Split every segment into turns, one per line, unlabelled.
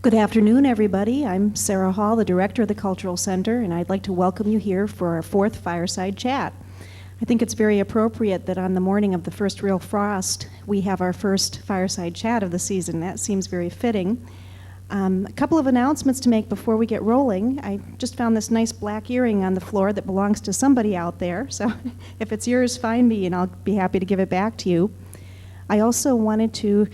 Good afternoon, everybody. I'm Sarah Hall, the director of the Cultural Center, and I'd like to welcome you here for our fourth Fireside Chat. I think it's very appropriate that on the morning of the first real frost, we have our first Fireside Chat of the season. That seems very fitting. A couple of announcements to make before we get rolling. I just found this nice black earring on the floor that belongs to somebody out there, so if it's yours, find me and I'll be happy to give it back to you. I also wanted to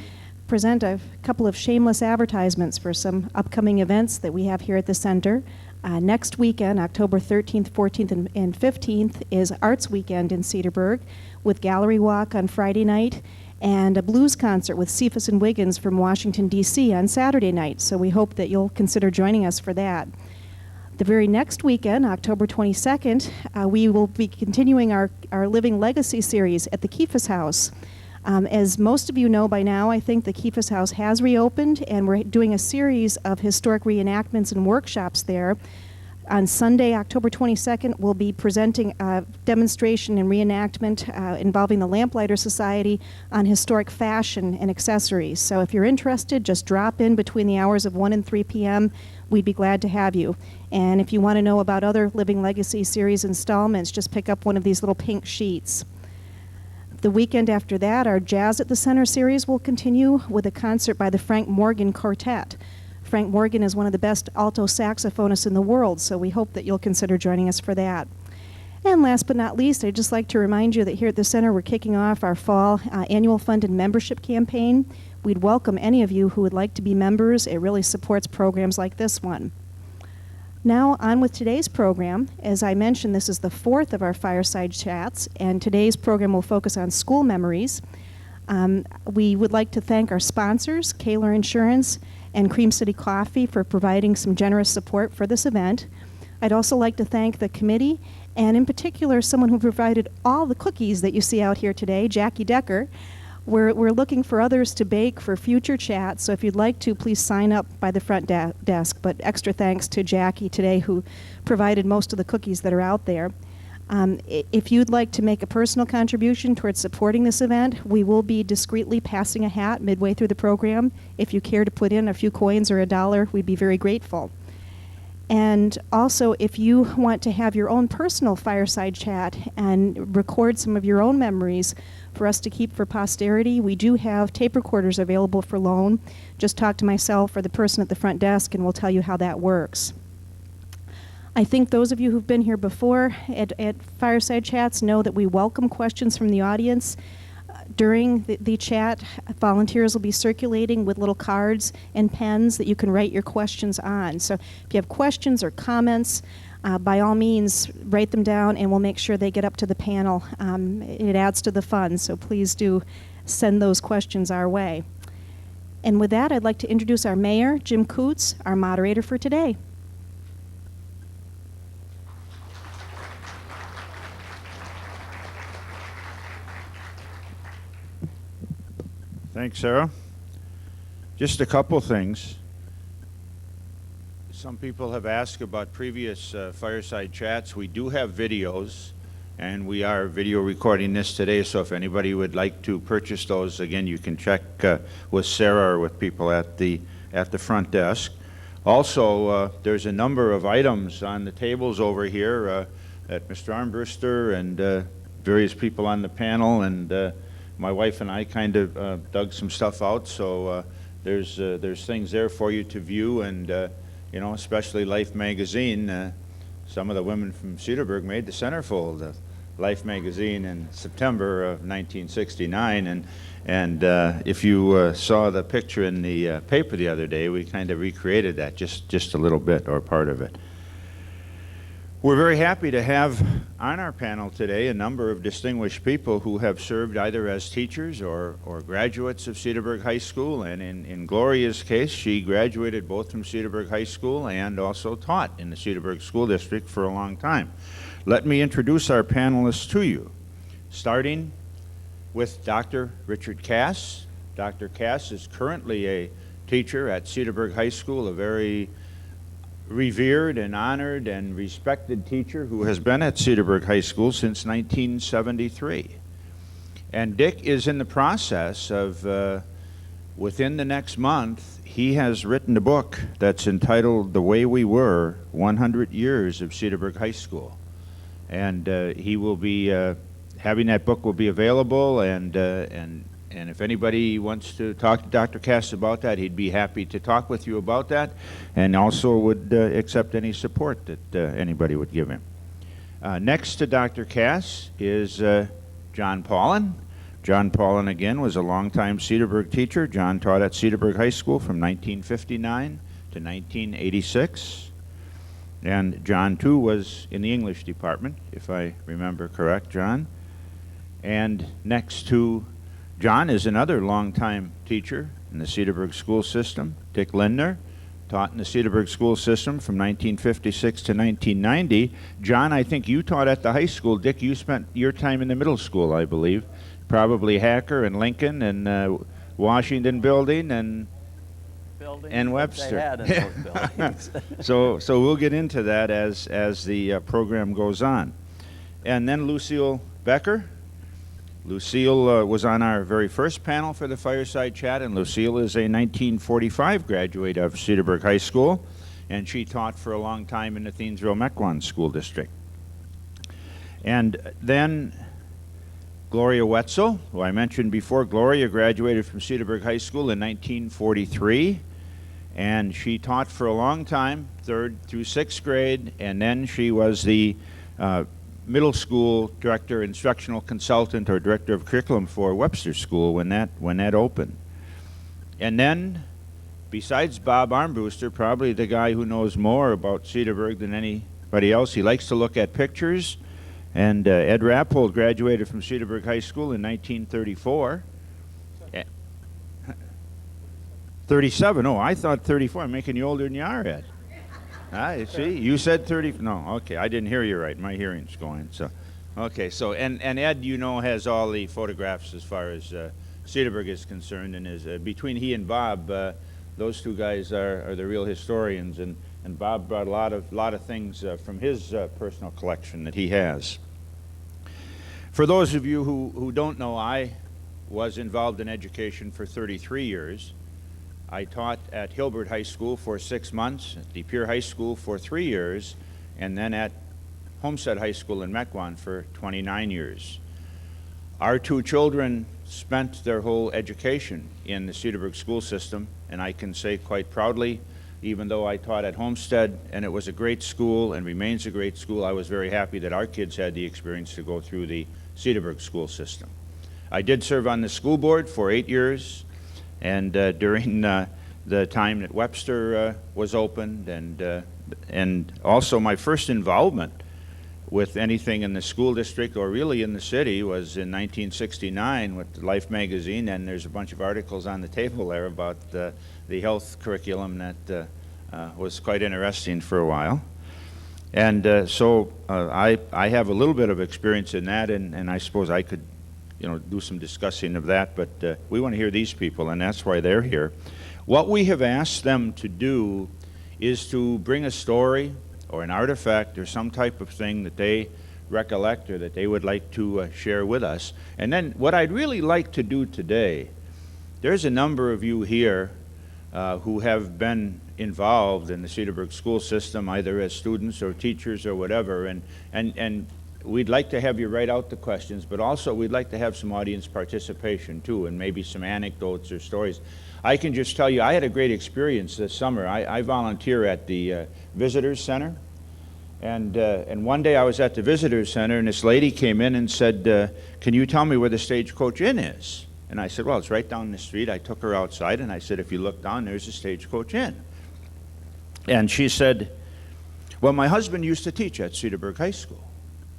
present a couple of shameless advertisements for some upcoming events that we have here at the center. Next weekend, October 13th, 14th, and 15th, is Arts Weekend in Cedarburg with Gallery Walk on Friday night and a blues concert with Cephas and Wiggins from Washington, D.C. on Saturday night. So we hope that you'll consider joining us for that. The very next weekend, October 22nd, we will be continuing our Living Legacy series at the Cephas House. As most of you know by now, I think the Cephas House has reopened, and we're doing a series of historic reenactments and workshops there. On Sunday, October 22nd, we'll be presenting a demonstration and reenactment involving the Lamplighter Society on historic fashion and accessories. So if you're interested, just drop in between the hours of 1 and 3 p.m. We'd be glad to have you. And if you want to know about other Living Legacy series installments, just pick up one of these little pink sheets. The weekend after that, our Jazz at the Center series will continue with a concert by the Frank Morgan Quartet. Frank Morgan is one of the best alto saxophonists in the world, so we hope that you'll consider joining us for that. And last but not least, I'd just like to remind you that here at the center we're kicking off our fall annual funded membership campaign. We'd welcome any of you who would like to be members. It really supports programs like this one. Now on with today's program. As I mentioned, this is the fourth of our Fireside Chats, and today's program will focus on school memories. We would like to thank our sponsors, Kaler Insurance and Cream City Coffee, for providing some generous support for this event. I'd also like to thank the committee, and in particular, someone who provided all the cookies that you see out here today, Jackie Becker. We're looking for others to bake for future chats, so if you'd like to, please sign up by the front desk. But extra thanks to Jackie today, who provided most of the cookies that are out there. If you'd like to make a personal contribution towards supporting this event, we will be discreetly passing a hat midway through the program. If you care to put in a few coins or $1, we'd be very grateful. And also, if you want to have your own personal fireside chat and record some of your own memories for us to keep for posterity, we do have tape recorders available for loan. Just talk to myself or the person at the front desk and we'll tell you how that works. I think those of you who've been here before at Fireside Chats know that we welcome questions from the audience. During the chat, volunteers will be circulating with little cards and pens that you can write your questions on. So if you have questions or comments, by all means, write them down and we'll make sure they get up to the panel. It adds to the fun, so please do send those questions our way. And with that, I'd like to introduce our mayor, Jim Coots, our moderator for today.
Thanks, Sarah. Just a couple things. Some people have asked about previous fireside chats. We do have videos, and we are video recording this today, so if anybody would like to purchase those, again, you can check with Sarah or with people at the front desk. Also, there's a number of items on the tables over here that Mr. Armbruster and various people on the panel and my wife and I kind of dug some stuff out, so there's things there for you to view, and you know, especially Life magazine. Some of the women from Cedarburg made the centerfold of Life magazine in September of 1969, and if you saw the picture in the paper the other day, we kind of recreated that just a little bit, or part of it. We're very happy to have on our panel today a number of distinguished people who have served either as teachers or graduates of Cedarburg High School, and in Gloria's case, she graduated both from Cedarburg High School and also taught in the Cedarburg School District for a long time. Let me introduce our panelists to you, starting with Dr. Richard Cass. Dr. Cass is currently a teacher at Cedarburg High School, a very revered and honored and respected teacher who has been at Cedarburg High School since 1973. And Dick is in the process of within the next month, he has written a book that's entitled The Way We Were, 100 Years of Cedarburg High School. And he will be, having that book will be available, and if anybody wants to talk to Dr. Cass about that, he'd be happy to talk with you about that, and also would accept any support that anybody would give him. Next to Dr. Cass is John Paulin. John Paulin, again, was a longtime Cedarburg teacher. John taught at Cedarburg High School from 1959 to 1986. And John, too, was in the English department, if I remember correct, John. And next to John is another longtime teacher in the Cedarburg school system, Dick Lindner, taught in the Cedarburg school system from 1956 to 1990. John, I think you taught at the high school. Dick, you spent your time in the middle school, I believe. Probably Hacker and Lincoln and Washington Building and Webster.
They had in those buildings.
So we'll get into that as the program goes on. And then Lucille Becker. Lucille was on our very first panel for the Fireside Chat, and Lucille is a 1945 graduate of Cedarburg High School, and she taught for a long time in the Thiensville-Mequon School District. And then Gloria Wetzel, who I mentioned before. Gloria graduated from Cedarburg High School in 1943, and she taught for a long time, 3rd through 6th grade, and then she was the middle school director, instructional consultant, or director of curriculum for Webster School when that opened. And then, besides Bob Armbruster, probably the guy who knows more about Cedarburg than anybody else, he likes to look at pictures. And Ed Rappold graduated from Cedarburg High School in 1934. 37. Oh, I thought 34. I'm making you older than you are, Ed. See, you said 30. No, okay, I didn't hear you right. My hearing's going. So, okay, so and Ed, you know, has all the photographs as far as Cedarburg is concerned, and is between he and Bob, those two guys are the real historians, and Bob brought a lot of things from his personal collection that he has. For those of you who don't know, I was involved in education for 33 years. I taught at Hilbert High School for 6 months, at De Pere High School for 3 years, and then at Homestead High School in Mequon for 29 years. Our two children spent their whole education in the Cedarburg school system, and I can say quite proudly, even though I taught at Homestead and it was a great school and remains a great school, I was very happy that our kids had the experience to go through the Cedarburg school system. I did serve on the school board for 8 years, and during the time that Webster was opened, and also my first involvement with anything in the school district or really in the city was in 1969 with Life magazine, and there's a bunch of articles on the table there about the health curriculum that was quite interesting for a while. And so I have a little bit of experience in that, and I suppose I could do some discussing of that, but we want to hear these people, and that's why they're here. What we have asked them to do is to bring a story or an artifact or some type of thing that they recollect or that they would like to share with us. And then what I'd really like to do today, there's a number of you here who have been involved in the Cedarburg school system, either as students or teachers or whatever, and we'd like to have you write out the questions, but also we'd like to have some audience participation too, and maybe some anecdotes or stories. I can just tell you, I had a great experience this summer. I volunteer at the Visitors Center, and one day I was at the Visitors Center, and this lady came in and said, can you tell me where the Stagecoach Inn is? And I said, well, it's right down the street. I took her outside, and I said, if you look down, there's the Stagecoach Inn. And she said, well, my husband used to teach at Cedarburg High School.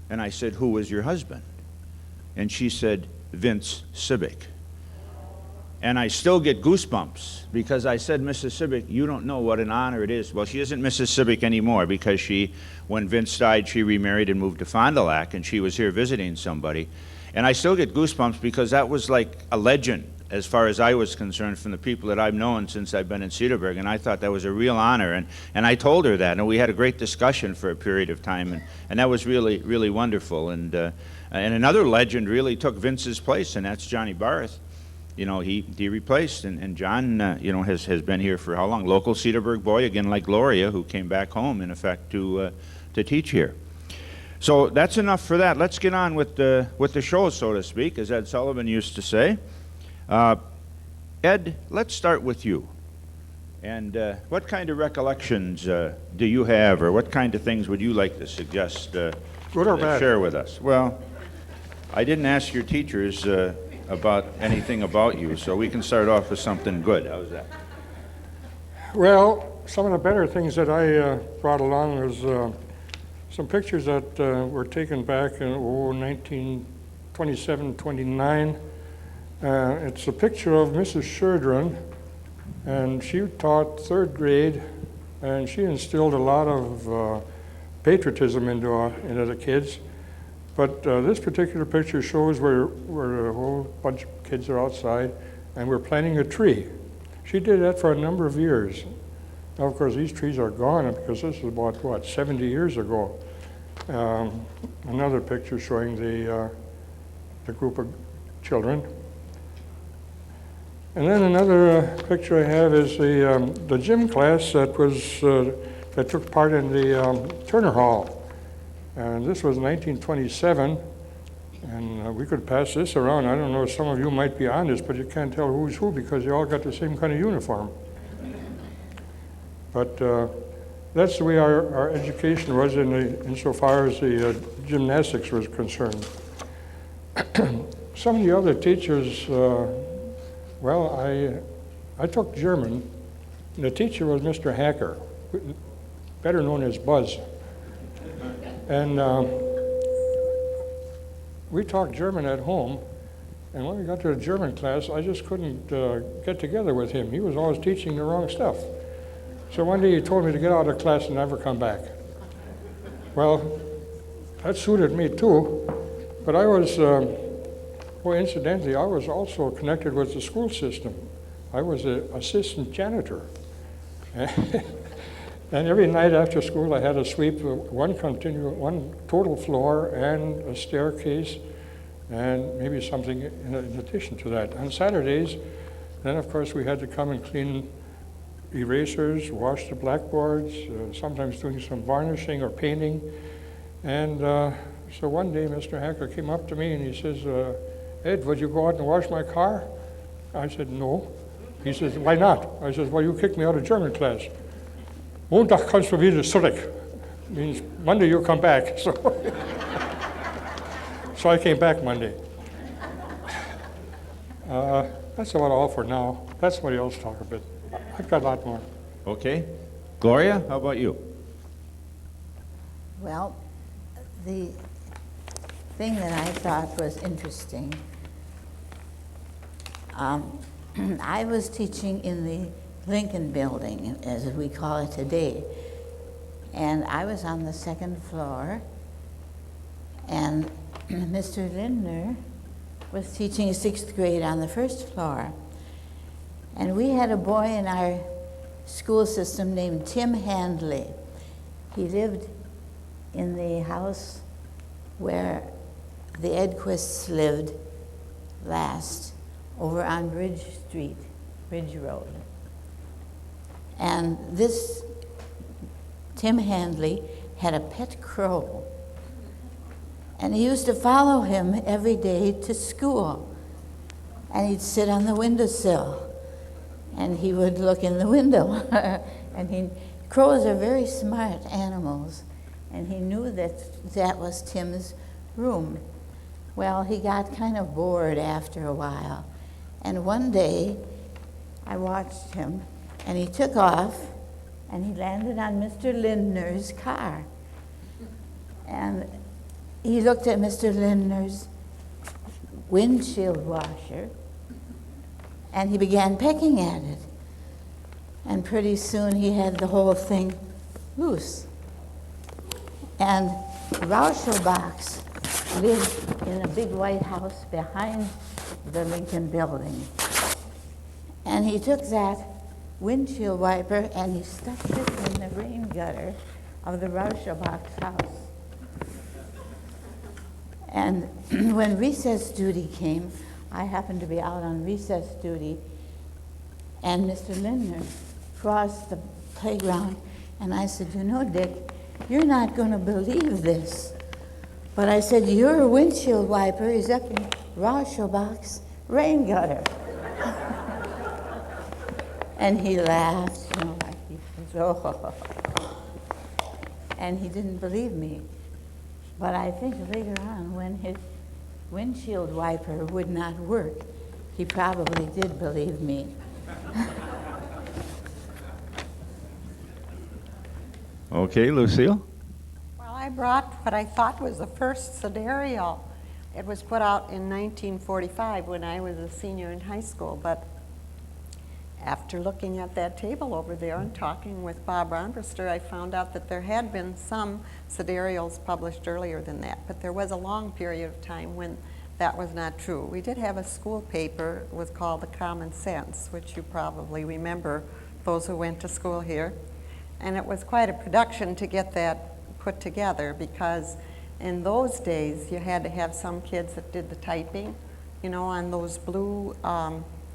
And I said, who was your husband? And she said, Vince Sibick. And I still get goosebumps because I said, Mrs. Sibick, you don't know what an honor it is. Well, she isn't Mrs. Sibick anymore because when Vince died, she remarried and moved to Fond du Lac, and she was here visiting somebody. And I still get goosebumps because that was like a legend as far as I was concerned from the people that I've known since I've been in Cedarburg, and I thought that was a real honor, and I told her that, and we had a great discussion for a period of time, and that was really, really wonderful. And another legend really took Vince's place, and that's Johnny Barth. he replaced, and John, has been here for how long? Local Cedarburg boy, again like Gloria, who came back home, in effect, to teach here. So that's enough for that. Let's get on with the show, so to speak, as Ed Sullivan used to say. Ed, let's start with you. And what kind of recollections do you have, or what kind of things would you like to suggest
Good or bad?
share with us? Well, I didn't ask your teachers about anything about you, so we can start off with something good. How's that?
Well, some of the better things that I brought along was some pictures that were taken back in 1927, 29. It's a picture of Mrs. Sherdran, and she taught third grade, and she instilled a lot of patriotism into the kids. But this particular picture shows where a whole bunch of kids are outside, and we're planting a tree. She did that for a number of years. Now, of course, these trees are gone because this is about, 70 years ago. Another picture showing the group of children. And then another picture I have is the gym class that took part in the Turner Hall. And this was 1927, and we could pass this around. I don't know if some of you might be on this, but you can't tell who's who because they all got the same kind of uniform. But that's the way our education was insofar as the gymnastics was concerned. Some of the other teachers, I took German, and the teacher was Mr. Hacker, better known as Buzz. And we talked German at home, and when we got to the German class, I just couldn't get together with him. He was always teaching the wrong stuff. So one day he told me to get out of class and never come back. Well, that suited me too, but I was, incidentally, I was also connected with the school system. I was an assistant janitor. And every night after school, I had to sweep one total floor and a staircase, and maybe something in addition to that. On Saturdays, then of course we had to come and clean erasers, wash the blackboards, sometimes doing some varnishing or painting. And so one day, Mr. Hacker came up to me and he says, "Ed, would you go out and wash my car?" I said, "No." He says, "Why not?" I said, "Well, you kicked me out of German class." Montag kommst du wieder zurück. Means Monday you'll come back. So, so I came back Monday. That's about all for now. Let somebody else talk a bit. I've got a lot more.
Okay. Gloria, how about you?
Well, the thing that I thought was interesting, I was teaching in the Lincoln Building, as we call it today. And I was on the second floor, and Mr. Lindner was teaching 6th grade on the first floor. And we had a boy in our school system named Tim Handley. He lived in the house where the Edquists lived last, over on Ridge Street, Ridge Road. And this Tim Handley had a pet crow, and he used to follow him every day to school. And he'd sit on the windowsill, and he would look in the window. And crows are very smart animals, and he knew that that was Tim's room. Well, he got kind of bored after a while, and one day I watched him, and he took off, and he landed on Mr. Lindner's car. And he looked at Mr. Lindner's windshield washer, and he began pecking at it. And pretty soon he had the whole thing loose. And Rauschelbachs lived in a big white house behind the Lincoln Building. And he took that windshield wiper and he stuck it in the rain gutter of the Rauschelbach's house. And when recess duty came, I happened to be out on recess duty, and Mr. Lindner crossed the playground, and I said, you know, Dick, you're not going to believe this. But I said, your windshield wiper is up in Rauschelbach's rain gutter. And he laughed, you know, like he was, oh. And he didn't believe me. But I think later on, when his windshield wiper would not work, he probably did believe me.
Okay, Lucille?
Well, I brought what I thought was the first sidereal. It was put out in 1945 when I was a senior in high school, but after looking at that table over there and talking with Bob Ronbrister, I found out that there had been some sidereals published earlier than that, but there was a long period of time when that was not true. We did have a school paper, it was called The Common Sense, which you probably remember, those who went to school here. And it was quite a production to get that put together, because in those days you had to have some kids that did the typing, you know, on those blue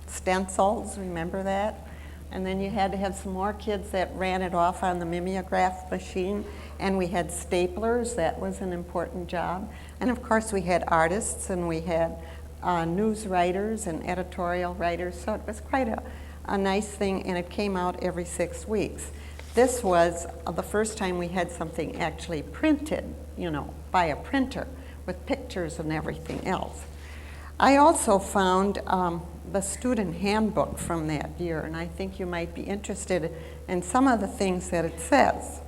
stencils, remember that? And then you had to have some more kids that ran it off on the mimeograph machine, and we had staplers, that was an important job. And of course we had artists, and we had news writers and editorial writers, so it was quite a nice thing, and it came out every 6 weeks. This was the first time we had something actually printed, you know, by a printer with pictures and everything else. I also found the student handbook from that year, and I think you might be interested in some of the things that it says.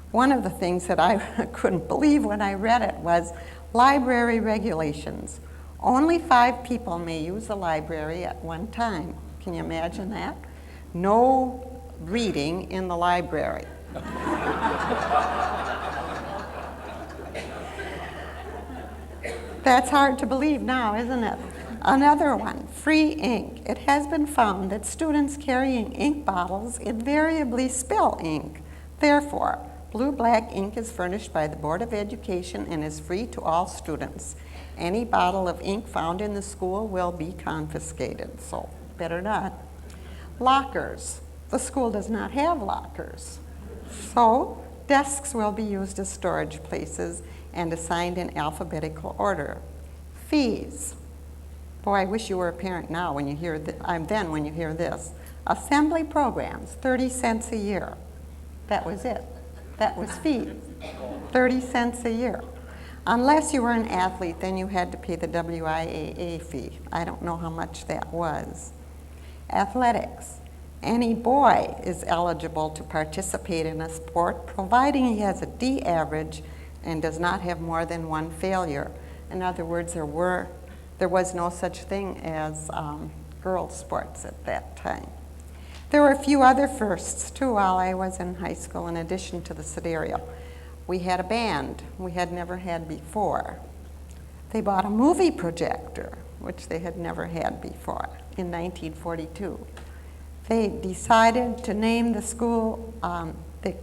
One of the things that I couldn't believe when I read it was library regulations. Only 5 people may use the library at one time. Can you imagine that? No reading in the library. That's hard to believe now, isn't it? Another one, free ink. It has been found that students carrying ink bottles invariably spill ink. Therefore, blue-black ink is furnished by the Board of Education and is free to all students. Any bottle of ink found in the school will be confiscated, so better not. Lockers. The school does not have lockers. So desks will be used as storage places and assigned in alphabetical order. Fees. Boy, I wish you were a parent now when you hear when you hear this. Assembly programs, 30 cents a year. That was it. That was fees. 30 cents a year. Unless you were an athlete, then you had to pay the WIAA fee. I don't know how much that was. Athletics. Any boy is eligible to participate in a sport providing he has a D average and does not have more than 1 failure. In other words, there was no such thing as girls' sports at that time. There were a few other firsts too while I was in high school in addition to the sidereal. We had a band we had never had before. They bought a movie projector, which they had never had before, in 1942. They decided to name the school,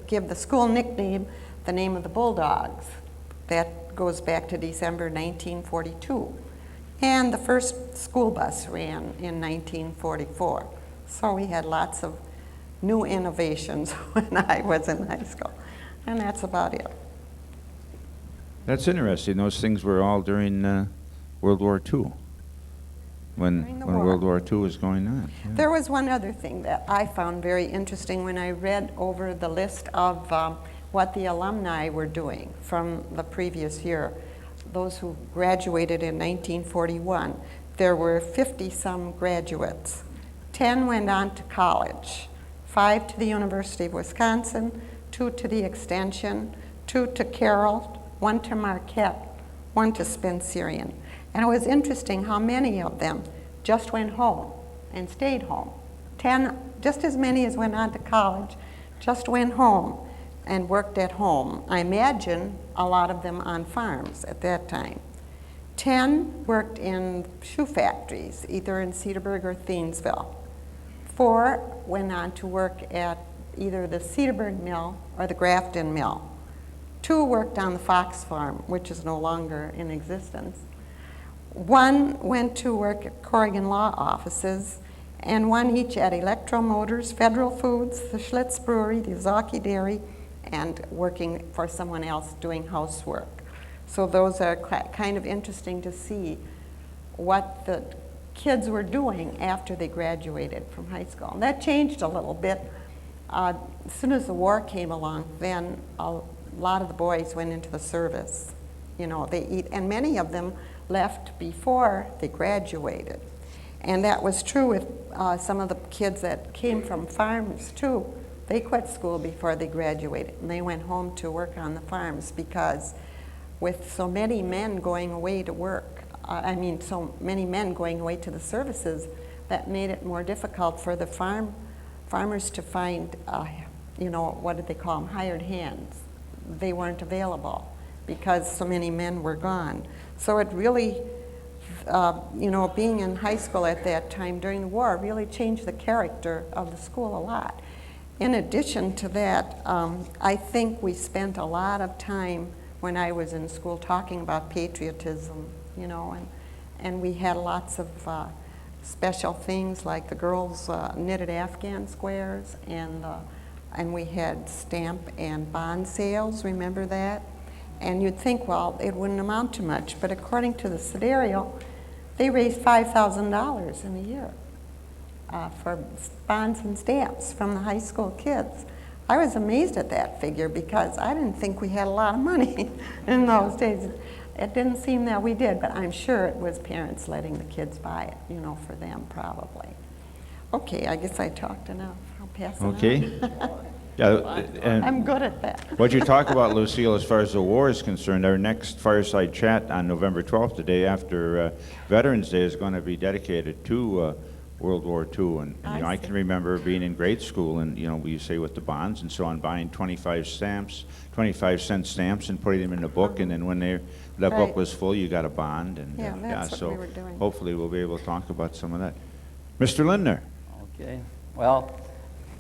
give the school nickname the name of the Bulldogs. That goes back to December 1942. And the first school bus ran in 1944. So we had lots of new innovations when I was in high school. And that's about it.
That's interesting. Those things were all during World War II, when World War II was going on. Yeah.
There was one other thing that I found very interesting when I read over the list of what the alumni were doing from the previous year. Those who graduated in 1941, there were 50-some graduates. 10 went on to college, 5 to the University of Wisconsin, 2 to the Extension, 2 to Carroll, 1 to Marquette, 1 to Spencerian. And it was interesting how many of them just went home and stayed home. 10, just as many as went on to college, just went home and worked at home. I imagine a lot of them on farms at that time. 10 worked in shoe factories, either in Cedarburg or Thiensville. 4 went on to work at either the Cedarburg mill or the Grafton mill. 2 worked on the Fox farm, which is no longer in existence. One went to work at Corrigan Law offices, and one each at Electro Motors, Federal Foods, the Schlitz Brewery, the Zaki Dairy, and working for someone else doing housework. So those are kind of interesting to see what the kids were doing after they graduated from high school. And that changed a little bit. As soon as the war came along, then a lot of the boys went into the service. You know, and many of them left before they graduated. And that was true with some of the kids that came from farms too. They quit school before they graduated, and they went home to work on the farms because with so many men going away to work, so many men going away to the services, that made it more difficult for the farmers to find, what did they call them, hired hands. They weren't available because so many men were gone. So it really, being in high school at that time during the war really changed the character of the school a lot. In addition to that, I think we spent a lot of time when I was in school talking about patriotism, and we had lots of special things like the girls knitted Afghan squares, and we had stamp and bond sales, remember that? And you'd think, well, it wouldn't amount to much, but according to the scenario, they raised $5,000 in a year for bonds and stamps from the high school kids. I was amazed at that figure because I didn't think we had a lot of money in those days. It didn't seem that we did, but I'm sure it was parents letting the kids buy it, for them probably. Okay, I guess I talked enough. I'll pass it on.
Okay. Yeah, and
I'm good at that.
what you talk about, Lucille, as far as the war is concerned, our next fireside chat on November 12th, the day after Veterans Day, is going to be dedicated to World War II. And I can remember being in grade school and, we say with the bonds and so on, buying 25-cent stamps and putting them in a book. And then when that book was full, you got a bond. And
that's
so
what we were doing.
hopefully we'll be able to talk about some of that. Mr. Lindner.
Okay. Well,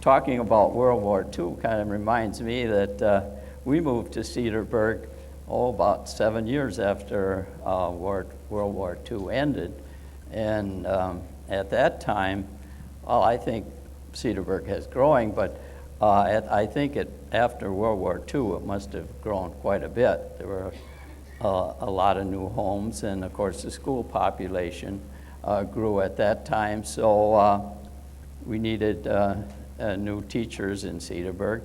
talking about World War II kind of reminds me that we moved to Cedarburg, about 7 years after World War II ended. And at that time, I think Cedarburg has growing, but I think after World War II, it must have grown quite a bit. There were a lot of new homes, and of course the school population grew at that time, so we needed new teachers in Cedarburg.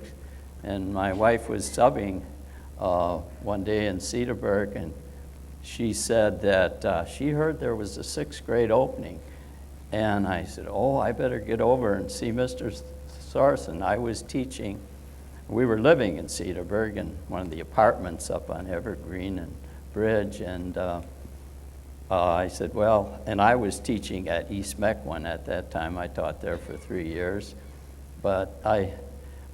And my wife was subbing one day in Cedarburg, and she said that she heard there was a 6th grade opening. And I said, I better get over and see Mr. Thorson. I was teaching. We were living in Cedarburg in one of the apartments up on Evergreen and Bridge. And I said, and I was teaching at East Mequon at that time. I taught there for 3 years. But I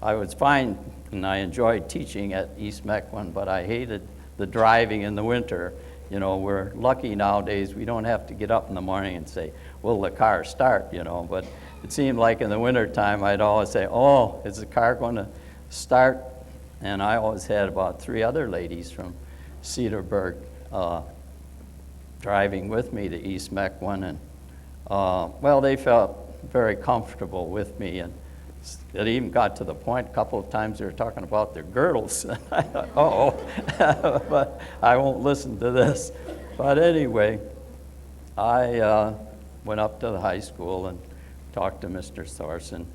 was fine, and I enjoyed teaching at East Mequon, but I hated the driving in the winter. We're lucky nowadays. We don't have to get up in the morning and say, will the car start, But it seemed like in the wintertime, I'd always say, is the car going to start? And I always had about 3 other ladies from Cedarburg driving with me to East Mequon. And, they felt very comfortable with me. And it even got to the point, a couple of times they were talking about their girdles. And I thought, but I won't listen to this. But anyway, I went up to the high school and talked to Mr. Thorson,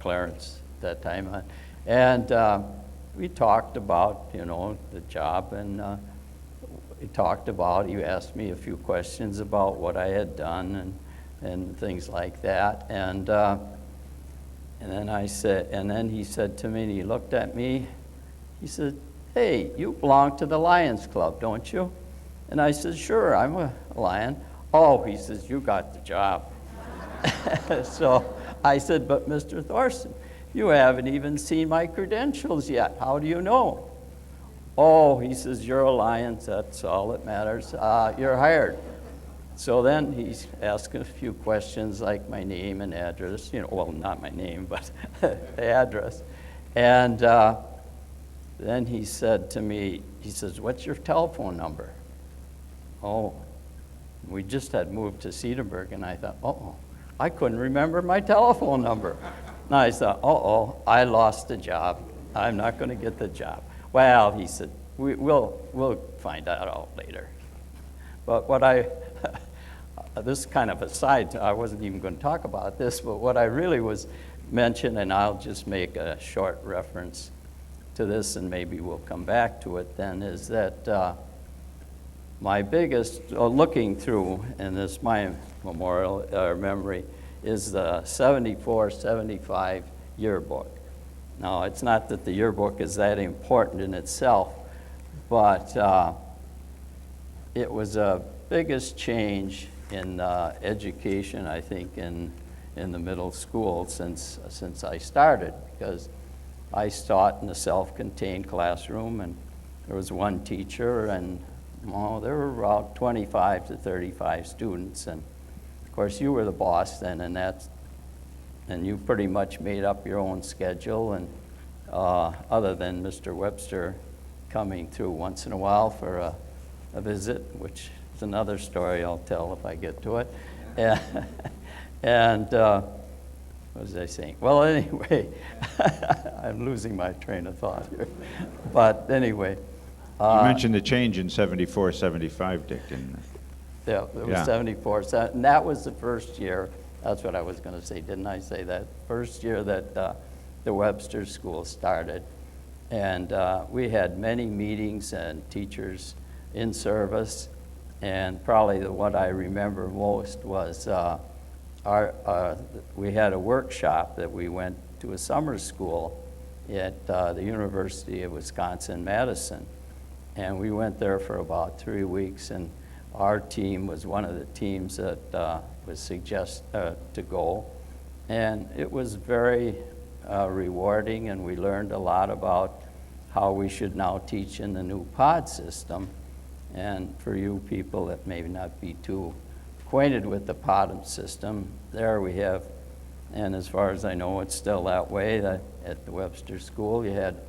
Clarence at that time. And we talked about, the job. And he asked me a few questions about what I had done and things like that. And then he said to me, and he looked at me, he said, hey, you belong to the Lions Club, don't you? And I said, sure, I'm a Lion. He says, you got the job. So I said, but Mr. Thorson, you haven't even seen my credentials yet. How do you know? He says, you're a Lion, that's all that matters. You're hired. So then he's asking a few questions like my name and address, not my name, but the address. And then he said to me, he says, what's your telephone number? We just had moved to Cedarburg, and I thought, uh-oh, I couldn't remember my telephone number. And I thought, uh-oh, I lost the job. I'm not going to get the job. Well, he said, we'll find that out later. But what this is kind of a side, I wasn't even going to talk about this, but what I really was mentioning, and I'll just make a short reference to this, and maybe we'll come back to it then, is that my biggest, looking through, and this my memorial memory, is the 74-75 yearbook. Now, it's not that the yearbook is that important in itself, but it was a biggest change in education, I think, in the middle school since I started, because I taught in a self-contained classroom, and there was one teacher, and there were about 25 to 35 students, and of course you were the boss then, and you pretty much made up your own schedule, and other than Mr. Webster coming through once in a while for a visit, which is another story I'll tell if I get to it. And what was I saying? Well, anyway, I'm losing my train of thought here. But anyway.
You mentioned the change in 74, 75, Dick, didn't you?
Yeah, it was 74, and that was the first year. That's what I was going to say, didn't I say that? First year that the Webster School started. And we had many meetings and teachers in service. And probably what I remember most was we had a workshop that we went to a summer school at the University of Wisconsin-Madison. And we went there for about 3 weeks, and our team was one of the teams that was suggested to go. And it was very rewarding, and we learned a lot about how we should now teach in the new pod system. And for you people that may not be too acquainted with the pod system, there we have, and as far as I know, it's still that way, that at the Webster School you had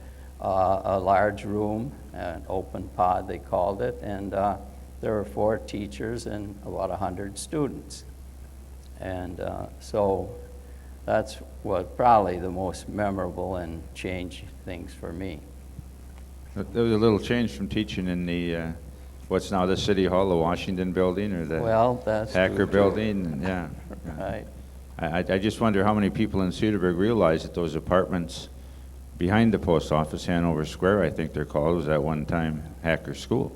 a large room, an open pod they called it, and there were 4 teachers and about 100 students. And so that's what probably the most memorable and changed things for me.
There was a little change from teaching in the, what's now the City Hall, the Washington building, or the Hacker building, yeah.
Right.
I just wonder how many people in Cedarburg realize that those apartments behind the post office, Hanover Square, I think they're called, was at one time Hacker School.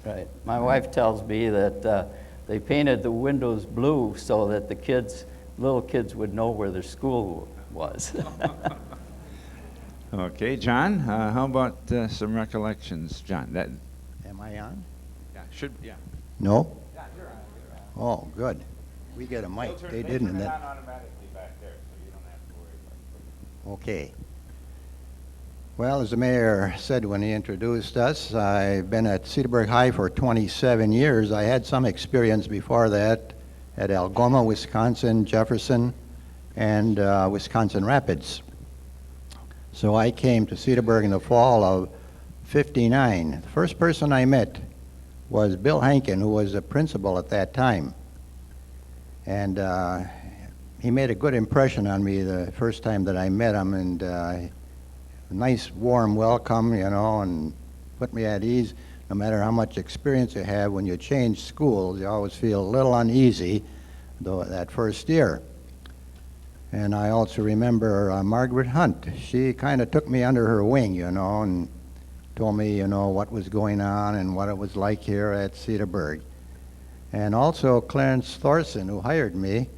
Right. My wife tells me that they painted the windows blue so that the little kids would know where their school was.
Okay, John, how about some recollections? John,
Am I on?
yeah.
No? Yeah, you're on. Oh, good. We get a mic. They didn't.
Turn it on automatically back there, so you don't have to worry about it.
Okay. Well, as the mayor said when he introduced us, I've been at Cedarburg High for 27 years. I had some experience before that at Algoma, Wisconsin, Jefferson, and Wisconsin Rapids. So I came to Cedarburg in the fall of '59. The first person I met was Bill Hankin, who was the principal at that time. And he made a good impression on me the first time that I met him, and a nice warm welcome, and put me at ease. No matter how much experience you have, when you change schools, you always feel a little uneasy that first year. And I also remember Margaret Hunt. She kind of took me under her wing, and told me, what was going on and what it was like here at Cedarburg. And also Clarence Thorson, who hired me.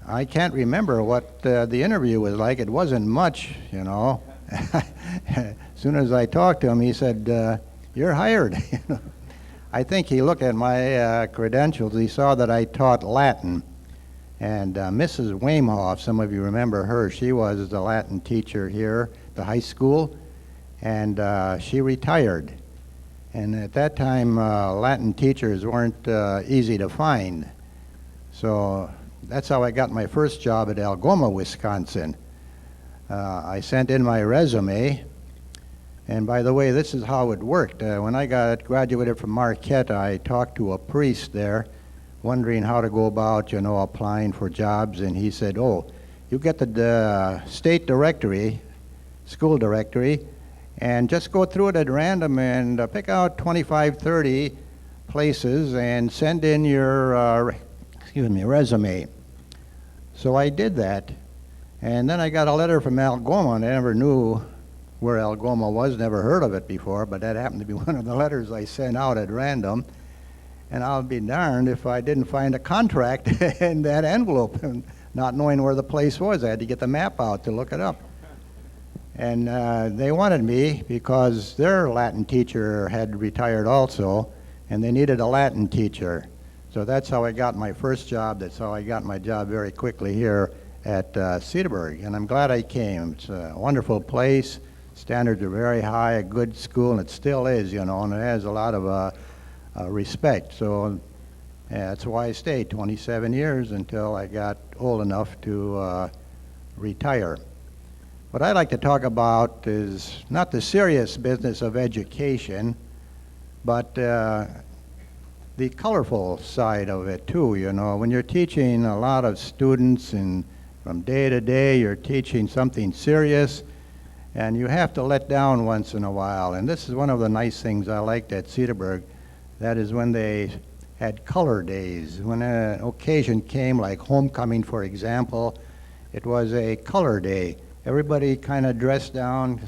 I can't remember what the interview was like. It wasn't much, As soon as I talked to him, he said, "You're hired." I think he looked at my credentials. He saw that I taught Latin. And Mrs. Wamehoff, some of you remember her, she was the Latin teacher here at the high school, and she retired. And at that time, Latin teachers weren't easy to find. So that's how I got my first job at Algoma, Wisconsin. I sent in my resume, and by the way, this is how it worked. When I graduated from Marquette, I talked to a priest there wondering how to go about, applying for jobs, and he said, oh, you get the state directory, school directory, and just go through it at random and pick out 25, 30 places and send in your resume. So I did that, and then I got a letter from Algoma, and I never knew where Algoma was, never heard of it before, but that happened to be one of the letters I sent out at random. And I'll be darned if I didn't find a contract in that envelope, and not knowing where the place was. I had to get the map out to look it up. And they wanted me because their Latin teacher had retired also, and they needed a Latin teacher. So that's how I got my first job. That's how I got my job very quickly here at Cedarburg. And I'm glad I came. It's a wonderful place. Standards are very high, a good school, and it still is, and it has a lot of respect. So that's why I stayed 27 years until I got old enough to retire. What I'd like to talk about is not the serious business of education, but the colorful side of it too. When you're teaching a lot of students and from day to day you're teaching something serious, and you have to let down once in a while. And this is one of the nice things I liked at Cedarburg. That is when they had color days. When an occasion came, like homecoming, for example, it was a color day. Everybody kind of dressed up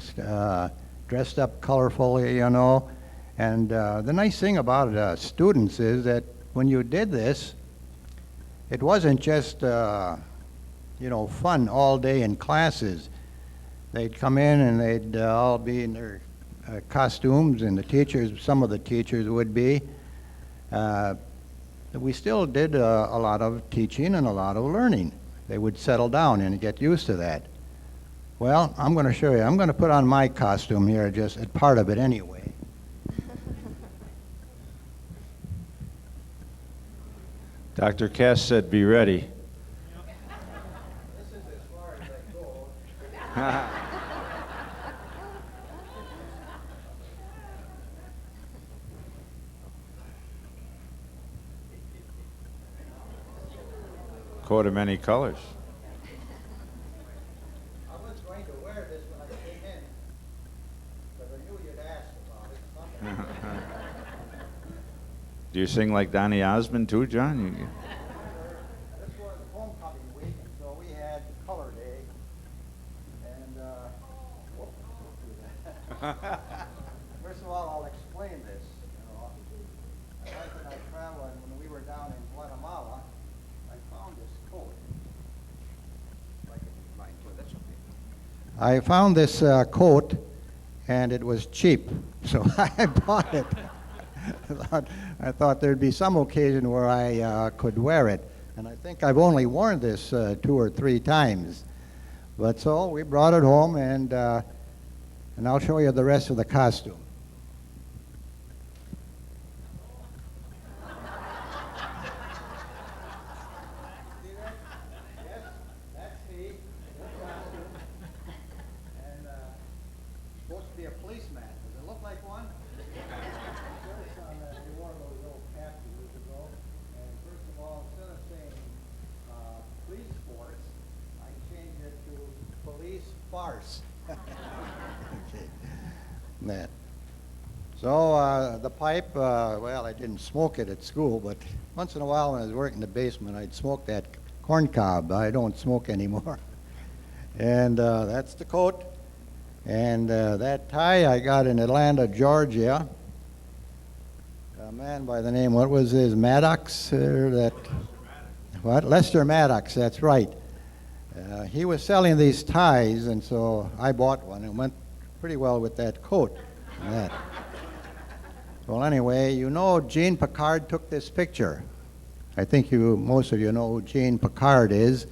colorfully, And the nice thing about students is that when you did this, it wasn't just, fun all day in classes. They'd come in and they'd all be in their costumes, and some of the teachers would be. We still did a lot of teaching and a lot of learning. They would settle down and get used to that. Well, I'm going to show you. I'm going to put on my costume here, just as part of it anyway.
Dr. Cass said, be ready.
This is as far as I go.
Coat of many colors.
I was going to wear this when I came in, because I knew you'd ask about it.
Do you sing like Donny Osmond too, John?
This was homecoming week, and so we had color day, and first of all, I'll explain this. My wife and I traveled, and when we were down in Guatemala, I found this coat. I found this coat, and it was cheap, so I bought it. I thought there'd be some occasion where I could wear it, and I think I've only worn this 2 or 3 times. But so we brought it home, and I'll show you the rest of the costume. Supposed to be a policeman. Does it look like one? They wore those little caps years ago. And first of all, instead of saying police force, I changed it to police farce. Okay. That. So the pipe, well, I didn't smoke it at school, but once in a while when I was working in the basement, I'd smoke that corn cob. I don't smoke anymore. And that's the coat. And that tie I got in Atlanta, Georgia. A man by the name, what was his, Maddox? Lester Maddox, that's right. He was selling these ties, and so I bought one. It went pretty well with that coat. That. Well, anyway, Jean Piccard took this picture. I think most of you know who Jean Piccard is.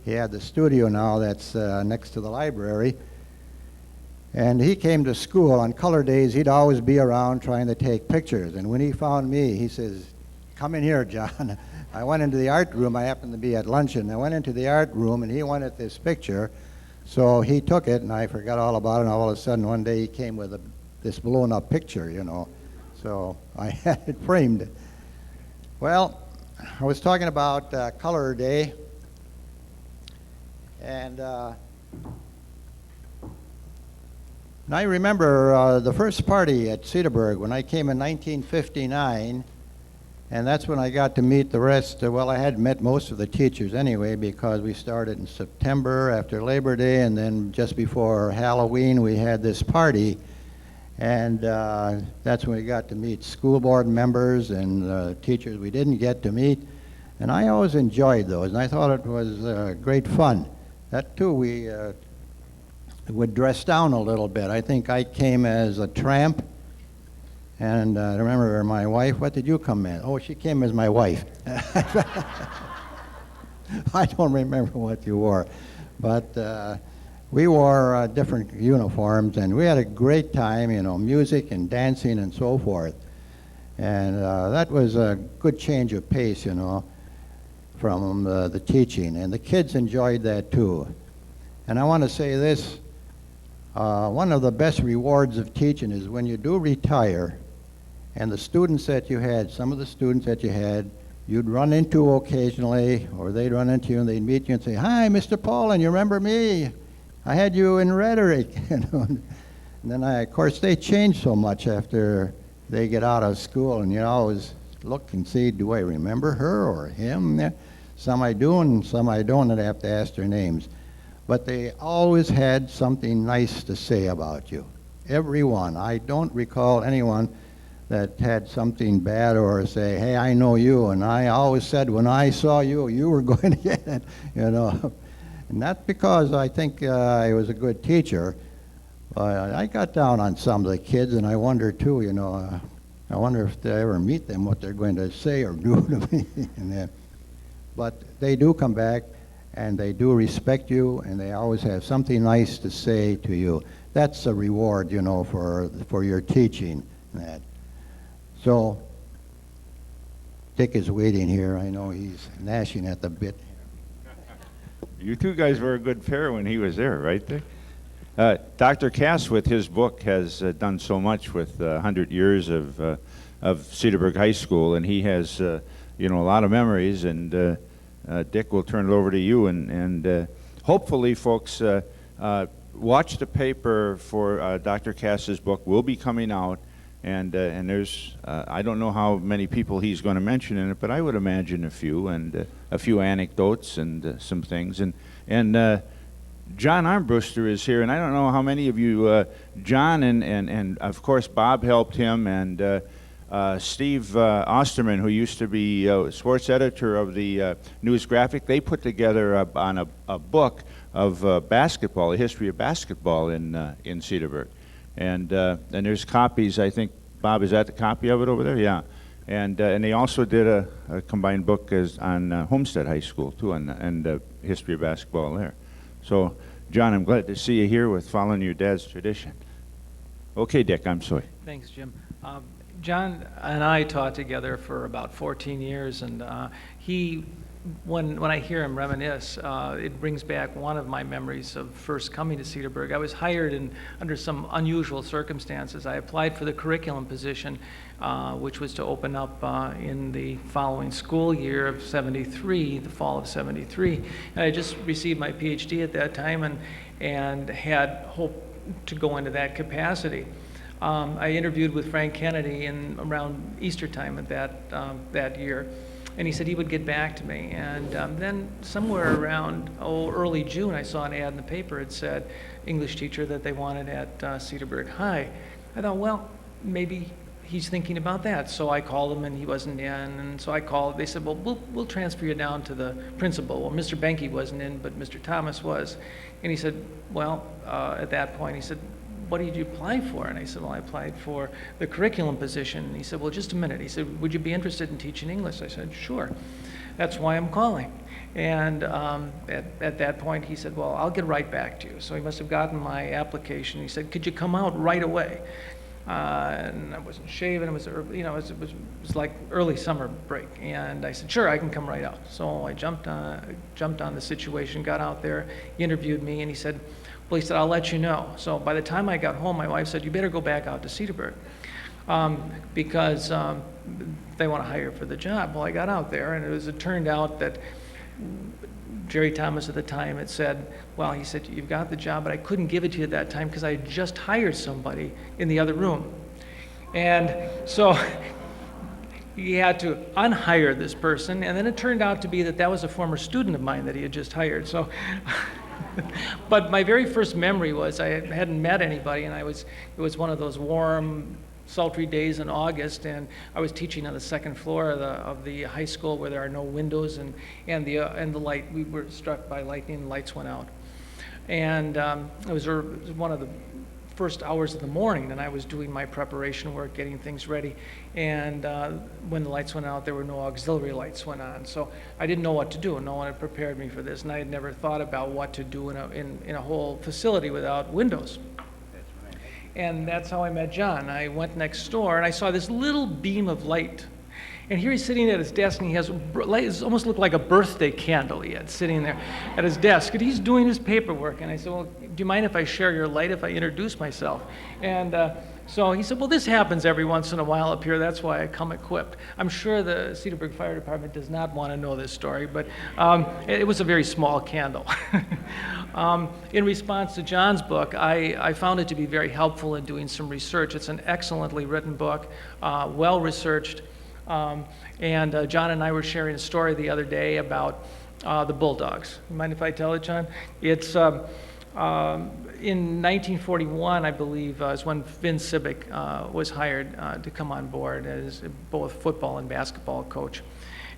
He had the studio now that's next to the library. And he came to school on color days. He'd always be around trying to take pictures. And when he found me, he says, "Come in here, John." I went into the art room. I happened to be at luncheon. I went into the art room, and he wanted this picture. So he took it, and I forgot all about it. And all of a sudden, one day, he came with this blown-up picture, So I had it framed. Well, I was talking about Color Day, and I remember the first party at Cedarburg when I came in 1959, and that's when I got to meet the rest. Well, I had met most of the teachers anyway, because we started in September after Labor Day, and then just before Halloween we had this party, and that's when we got to meet school board members and teachers we didn't get to meet, and I always enjoyed those, and I thought it was great fun. That too, we would dress down a little bit. I think I came as a tramp, and I remember my wife. What did you come as? Oh, she came as my wife. I don't remember what you wore, but we wore different uniforms, and we had a great time, you know, music and dancing and so forth. And that was a good change of pace, you know, from the teaching, and the kids enjoyed that too. And I want to say this, one of the best rewards of teaching is when you do retire, and the students that you had, some of the students that you had, you'd run into occasionally, or they'd run into you and they'd meet you and say, "Hi, Mr. Paulin, you remember me? I had you in rhetoric." You know? And then, of course, they change so much after they get out of school, and you always look and see, do I remember her or him? Yeah. Some I do and some I don't, and I have to ask their names. But they always had something nice to say about you. Everyone. I don't recall anyone that had something bad or say, "Hey, I know you, and I always said when I saw you, you were going to get it," you know. And not because I think I was a good teacher, but I got down on some of the kids, and I wonder too, you know, I wonder if they ever meet them, what they're going to say or do to me. But they do come back, and they do respect you, and they always have something nice to say to you. That's a reward, you know, for your teaching. That. So, Dick is waiting here. I know he's gnashing at the bit.
You two guys were a good pair when he was there, right, Dick? Dr. Cass, with his book, has done so much with 100 years of Cedarburg High School, and he has, you know, a lot of memories. And Dick, will turn it over to you, and hopefully, folks, watch the paper for Dr. Cass's book. Will be coming out, and there's I don't know how many people he's going to mention in it, but I would imagine a few, and a few anecdotes and some things, and John Armbruster is here, and I don't know how many of you, John and of course Bob helped him, and Steve Osterman, who used to be sports editor of the News Graphic, they put together on a book of basketball, the history of basketball in Cedarburg, and there's copies. I think, Bob, is that the copy of it over there? Yeah, and they also did a combined book on Homestead High School too, and the history of basketball there. So, John, I'm glad to see you here with following your dad's tradition. Okay, Dick, I'm sorry.
Thanks, Jim. John and I taught together for about 14 years, and when I hear him reminisce, it brings back one of my memories of first coming to Cedarburg. I was hired under some unusual circumstances. I applied for the curriculum position, which was to open up in the following school year of '73, the fall of '73. And I just received my PhD at that time, and had hoped to go into that capacity. I interviewed with Frank Kennedy around Easter time at that year, and he said he would get back to me. And then somewhere around early June, I saw an ad in the paper. It said English teacher that they wanted at Cedarburg High. I thought, well, maybe he's thinking about that. So I called him, and he wasn't in. And so I called. They said, well, we'll transfer you down to the principal. Well, Mr. Benke wasn't in, but Mr. Thomas was. And he said, well, at that point, he said, what did you apply for? And I said, well, I applied for the curriculum position. And he said, well, just a minute. He said, would you be interested in teaching English? I said, sure. That's why I'm calling. And at that point, he said, well, I'll get right back to you. So he must have gotten my application. He said, could you come out right away? And I wasn't shaving. It was early, it was like early summer break. And I said, sure, I can come right out. So I jumped on the situation, got out there. He interviewed me, and he said, well, he said, I'll let you know. So by the time I got home, my wife said, you better go back out to Cedarburg. because they want to hire for the job. Well, I got out there, and it turned out that Jerry Thomas at the time had said, well, he said, you've got the job, but I couldn't give it to you at that time because I had just hired somebody in the other room. And so he had to unhire this person, and then it turned out to be that that was a former student of mine that he had just hired. So, but my very first memory was I hadn't met anybody, and it was one of those warm, sultry days in August, and I was teaching on the second floor of the high school where there are no windows, and the light, we were struck by lightning, and lights went out. And it was one of the first hours of the morning, and I was doing my preparation work, getting things ready, and when the lights went out, there were no auxiliary lights went on. So I didn't know what to do, and no one had prepared me for this, and I had never thought about what to do in a whole facility without windows. And that's how I met John. I went next door, and I saw this little beam of light. And here he's sitting at his desk, and he has it almost looked like a birthday candle he had sitting there at his desk. And he's doing his paperwork. And I said, well, do you mind if I share your light if I introduce myself? And so he said, well, this happens every once in a while up here. That's why I come equipped. I'm sure the Cedarburg Fire Department does not want to know this story, but it was a very small candle. In response to John's book, I found it to be very helpful in doing some research. It's an excellently written book, well-researched. And John and I were sharing a story the other day about the Bulldogs. You mind if I tell it, John? It's in 1941, I believe, is when Vin Sibic was hired to come on board as both football and basketball coach.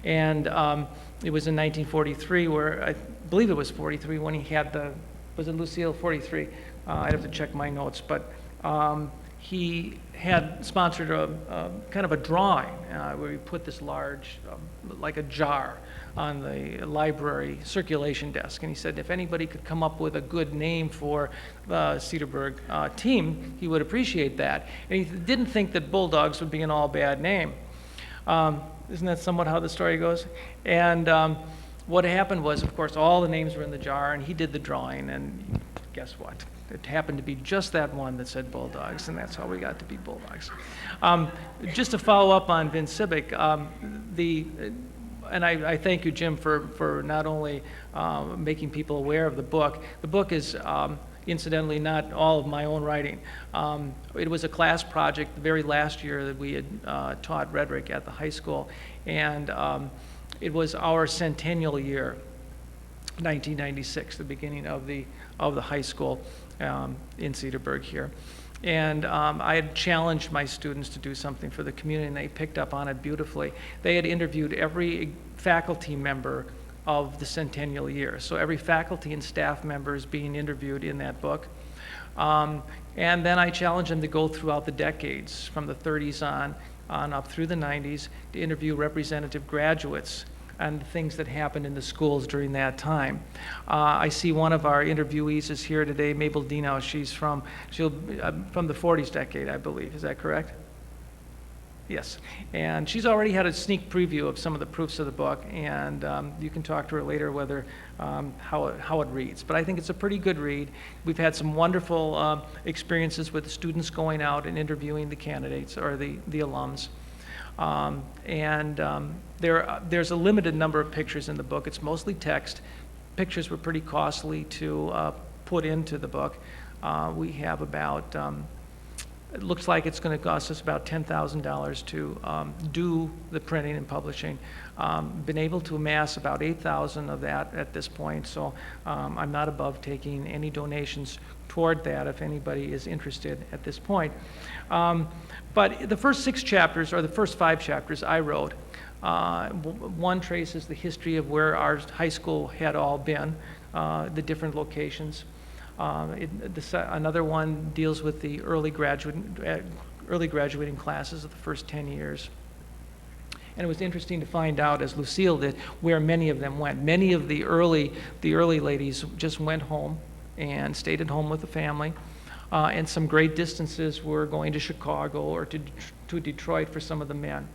And it was in 1943 where, I believe it was 43, when he had was it Lucille, 43? I'd have to check my notes, but he had sponsored a kind of a drawing where he put this large, like a jar, on the library circulation desk. And he said if anybody could come up with a good name for the Cedarburg team, he would appreciate that. And he didn't think that Bulldogs would be an all bad name. Isn't that somewhat how the story goes? And what happened was, of course, all the names were in the jar, and he did the drawing, and guess what? It happened to be just that one that said Bulldogs, and that's how we got to be Bulldogs. Just to follow up on Vin Sibic, and I thank you, Jim, for not only making people aware of the book. The book is, incidentally, not all of my own writing. It was a class project the very last year that we had taught rhetoric at the high school, and it was our centennial year, 1996, the beginning of the high school in Cedarburg here. And I had challenged my students to do something for the community, and they picked up on it beautifully. They had interviewed every faculty member of the centennial year. So every faculty and staff member is being interviewed in that book. And then I challenged them to go throughout the decades, from the 30s on up through the 90s, to interview representative graduates and things that happened in the schools during that time. I see one of our interviewees is here today, Mabel Dino. She's from the 40s decade, I believe. Is that correct? Yes. And she's already had a sneak preview of some of the proofs of the book, and you can talk to her later whether how it reads. But I think it's a pretty good read. We've had some wonderful experiences with the students going out and interviewing the candidates or the alums. There's a limited number of pictures in the book. It's mostly text. Pictures were pretty costly to put into the book. We have about, it looks like it's going to cost us about $10,000 to do the printing and publishing. Been able to amass about 8,000 of that at this point, so I'm not above taking any donations toward that if anybody is interested at this point. But the first 6 chapters, or the first 5 chapters I wrote, one traces the history of where our high school had all been, the different locations. Another one deals with the early graduating classes of the first 10 years. And it was interesting to find out, as Lucille did, where many of them went. Many of the early ladies just went home and stayed at home with the family. And some great distances were going to Chicago or to Detroit for some of the men.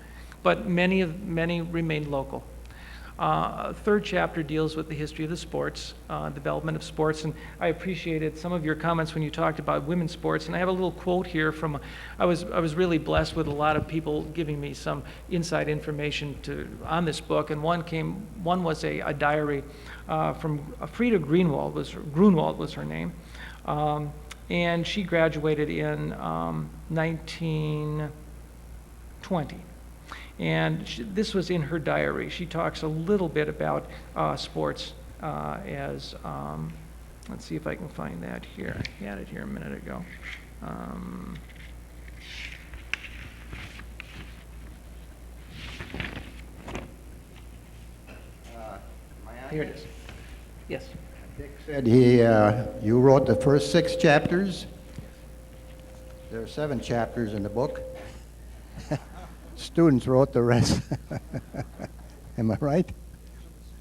But many remained local. Third chapter deals with the history of the sports, development of sports, and I appreciated some of your comments when you talked about women's sports. And I have a little quote here from, I was really blessed with a lot of people giving me some inside information on this book, and one was a diary from Frida Grunwald was her name, and she graduated in 1920. And this was in her diary. She talks a little bit about sports let's see if I can find that here. I had it here a minute ago. Here it is. Yes.
Dick said you wrote the first 6 chapters. There are 7 chapters in the book. Students wrote the rest. Am I right?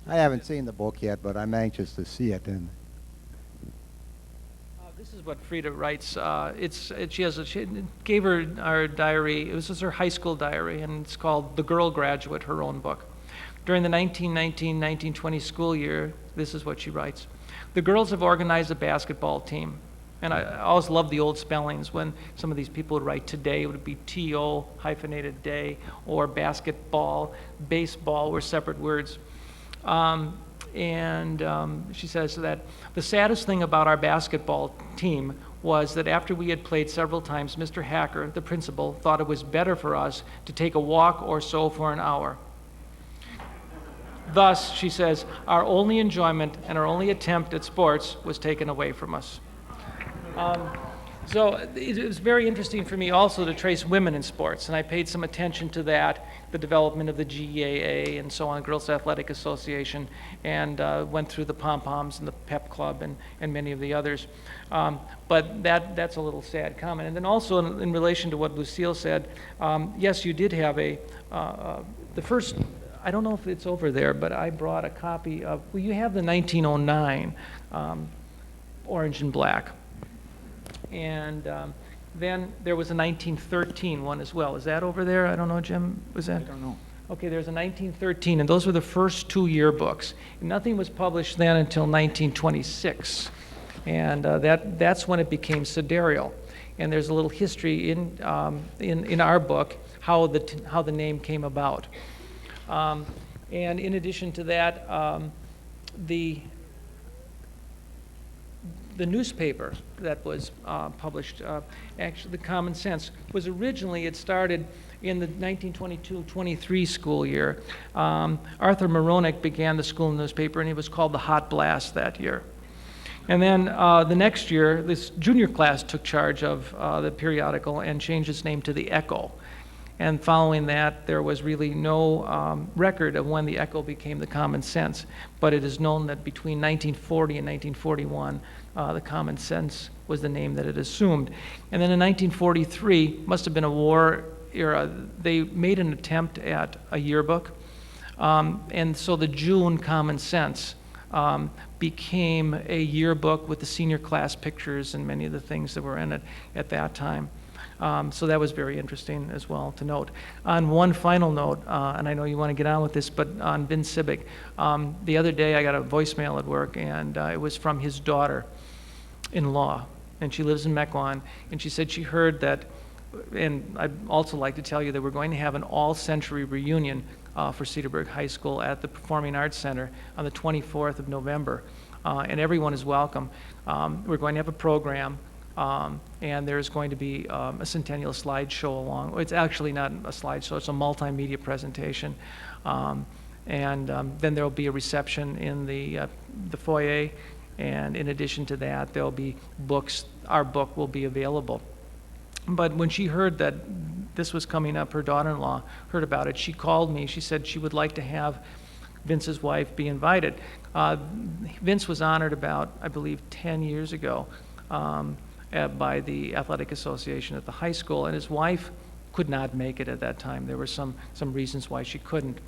I haven't seen the book yet, but I'm anxious to see it. And
This is what Frida writes. She gave her our diary. It was her high school diary, and it's called The Girl Graduate, her own book. During the 1919-1920 school year, this is what she writes. The girls have organized a basketball team. And I always love the old spellings when some of these people would write today. It would be T-O hyphenated day, or basketball, baseball were separate words. She says that the saddest thing about our basketball team was that after we had played several times, Mr. Hacker, the principal, thought it was better for us to take a walk or so for an hour. Thus, she says, our only enjoyment and our only attempt at sports was taken away from us. So it was very interesting for me also to trace women in sports, and I paid some attention to that, the development of the GAA and so on, Girls Athletic Association, and went through the pom-poms and the pep club and many of the others. But that's a little sad comment. And then also in relation to what Lucille said, yes, you did have the first, I don't know if it's over there, but I brought a copy of, well, you have the 1909 Orange and Black. And then there was a 1913 one as well. Is that over there? I don't know, Jim, was that?
I don't know.
Okay, there's a 1913, and those were the first 2 yearbooks. Nothing was published then until 1926, and that's when it became Cedarburg. And there's a little history in our book how the name came about. And in addition to that, the newspaper that was published, actually the Common Sense, was originally, it started in the 1922-23 school year. Arthur Moronic began the school newspaper, and it was called the Hot Blast that year. And then the next year, this junior class took charge of the periodical and changed its name to the Echo. And following that, there was really no record of when the Echo became the Common Sense. But it is known that between 1940 and 1941, the Common Sense was the name that it assumed. And then in 1943, must have been a war era, they made an attempt at a yearbook. And so the June Common Sense became a yearbook with the senior class pictures and many of the things that were in it at that time. So that was very interesting as well to note. On one final note, and I know you want to get on with this, but on Vin Cibic, the other day I got a voicemail at work, and it was from his daughter-in-law, and she lives in Mequon, and she said she heard that, and I'd also like to tell you that we're going to have an all-century reunion for Cedarburg High School at the Performing Arts Center on the 24th of November, and everyone is welcome. We're going to have a program. And there's going to be a centennial slideshow along. Well, it's actually not a slideshow, it's a multimedia presentation. Then there'll be a reception in the foyer, and in addition to that, there'll be books. Our book will be available. But when she heard that this was coming up, her daughter-in-law heard about it, she called me. She said she would like to have Vince's wife be invited. Vince was honored about, I believe, 10 years ago. By the Athletic Association at the high school, and his wife could not make it at that time. There were some reasons why she couldn't.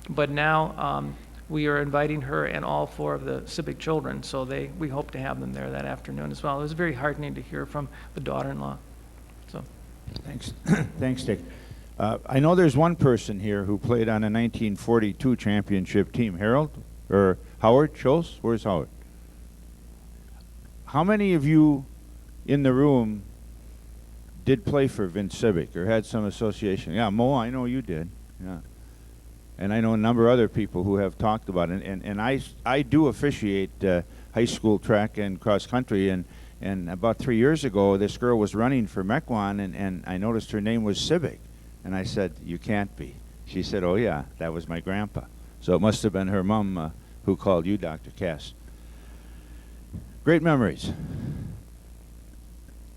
But now we are inviting her and all 4 of the Cibic children, so we hope to have them there that afternoon as well. It was very heartening to hear from the daughter-in-law. So,
Thanks. Thanks, Dick. I know there's one person here who played on a 1942 championship team. Harold? Or Howard Schultz? Where's Howard? How many of you in the room did play for Vince Civic or had some association? Yeah, Mo, I know you did. Yeah. And I know a number of other people who have talked about it. And I do officiate high school track and cross country. And about 3 years ago, this girl was running for Mequon, and I noticed her name was Civic. And I said, you can't be. She said, oh, yeah, that was my grandpa. So it must have been her mom who called you, Dr. Cass. Great memories.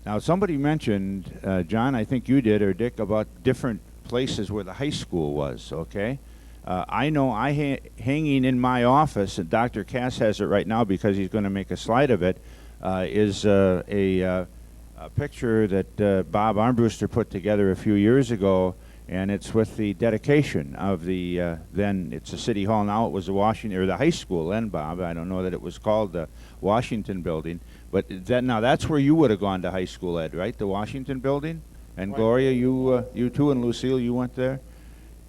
Now, somebody mentioned, John, I think you did, or Dick, about different places where the high school was, okay? I know hanging in my office, and Dr. Cass has it right now because he's going to make a slide of it, is a picture that Bob Armbruster put together a few years ago, and it's with the dedication of the, then it's a city hall, now it was the Washington, or the high school then, Bob. I don't know that it was called the Washington building, but now that's where you would have gone to high school, Ed, right? The Washington building? And right. Gloria, you too, and Lucille, you went there?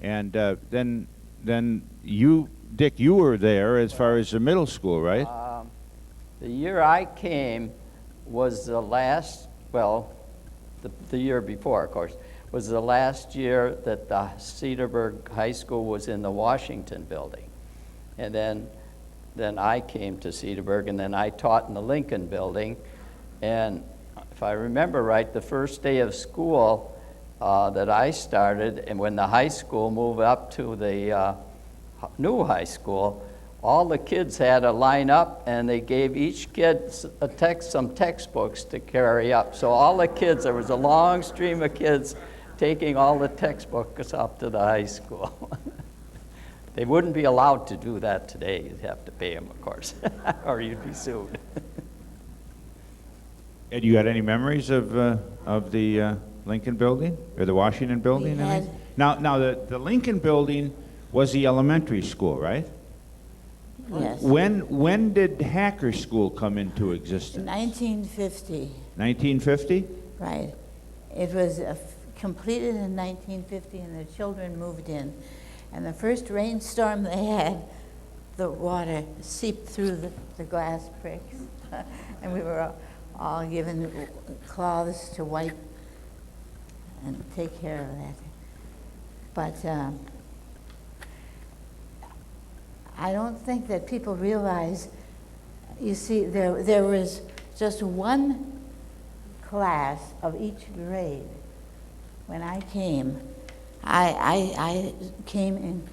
And then you, Dick, you were there as far as the middle school, right?
The year I came was the last, well, the year before, of course, was the last year that the Cedarburg High School was in the Washington building. And then I came to Cedarburg, and then I taught in the Lincoln building. And if I remember right, the first day of school that I started, and when the high school moved up to the new high school, all the kids had to line up, and they gave each kid some textbooks to carry up. So all the kids, there was a long stream of kids taking all the textbooks up to the high school. They wouldn't be allowed to do that today. You'd have to pay them, of course, or you'd be sued.
Ed, you got any memories of the Lincoln building or the Washington building? Now the Lincoln building was the elementary school, right?
Yes.
When did Hacker School come into existence?
1950.
1950?
Right. It was completed in 1950, and the children moved in. And the first rainstorm they had, the water seeped through the glass bricks. And we were all given cloths to wipe and take care of that. But I don't think that people realize, you see, there was just one class of each grade. When I came, I came in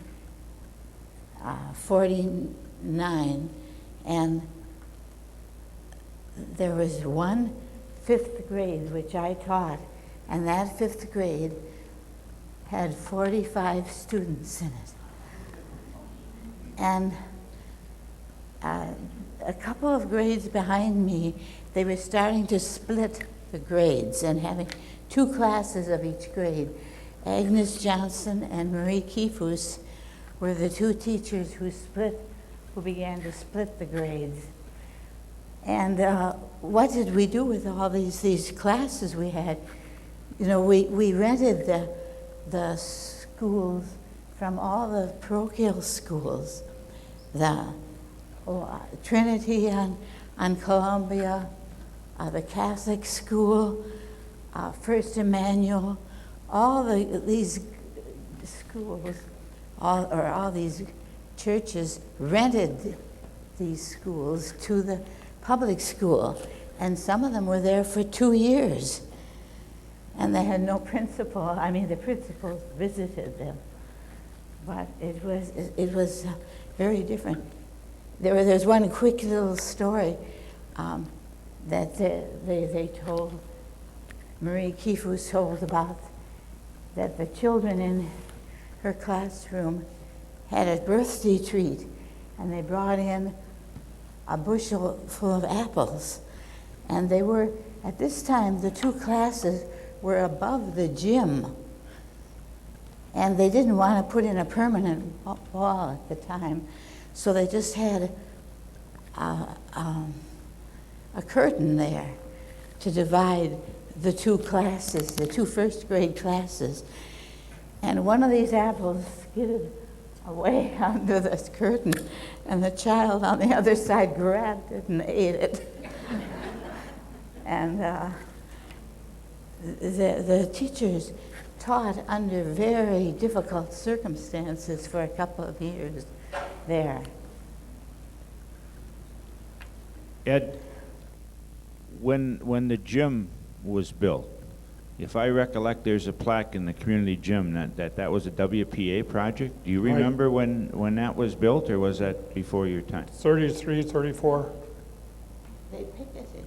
49, and there was one 5th grade which I taught, and that 5th grade had 45 students in it. And a couple of grades behind me, they were starting to split the grades and having 2 classes of each grade. Agnes Johnson and Marie Kiefus were the 2 teachers who began to split the grades. And what did we do with all these classes we had? You know, we rented the schools from all the parochial schools, the Trinity on Columbia, the Catholic school, First Emmanuel, all these schools, all these churches rented these schools to the public school, and some of them were there for 2 years, and they had no principal. I mean, the principals visited them, but it was very different. There's one quick little story that they told. Marie Kiefus told about that the children in her classroom had a birthday treat, and they brought in a bushel full of apples. And they were, at this time, the 2 classes were above the gym. And they didn't want to put in a permanent wall at the time, so they just had a curtain there to divide the 2 classes, the 2 first grade classes. And one of these apples skidded away under this curtain, and the child on the other side grabbed it and ate it. And the teachers taught under very difficult circumstances for a couple of years there.
Ed, when the gym was built, if I recollect, there's a plaque in the community gym that was a WPA project. Do you
Right.
remember when that was built, or was that before your time?
33, 34.
They picketed.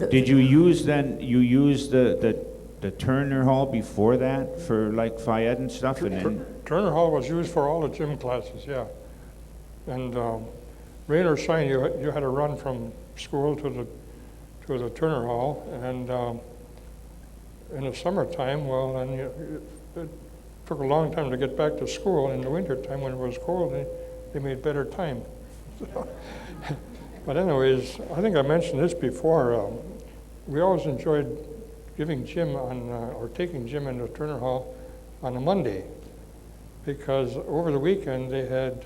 Did you use then, you used the Turner Hall before that for like Phi Ed and stuff? And then,
Turner Hall was used for all the gym classes, yeah. And rain or shine, you had to run from school to the Turner Hall, and in the summertime, well, then it took a long time to get back to school. In the wintertime, when it was cold, they made better time. But anyways, I think I mentioned this before. We always enjoyed giving Jim or taking Jim into Turner Hall on a Monday, because over the weekend they had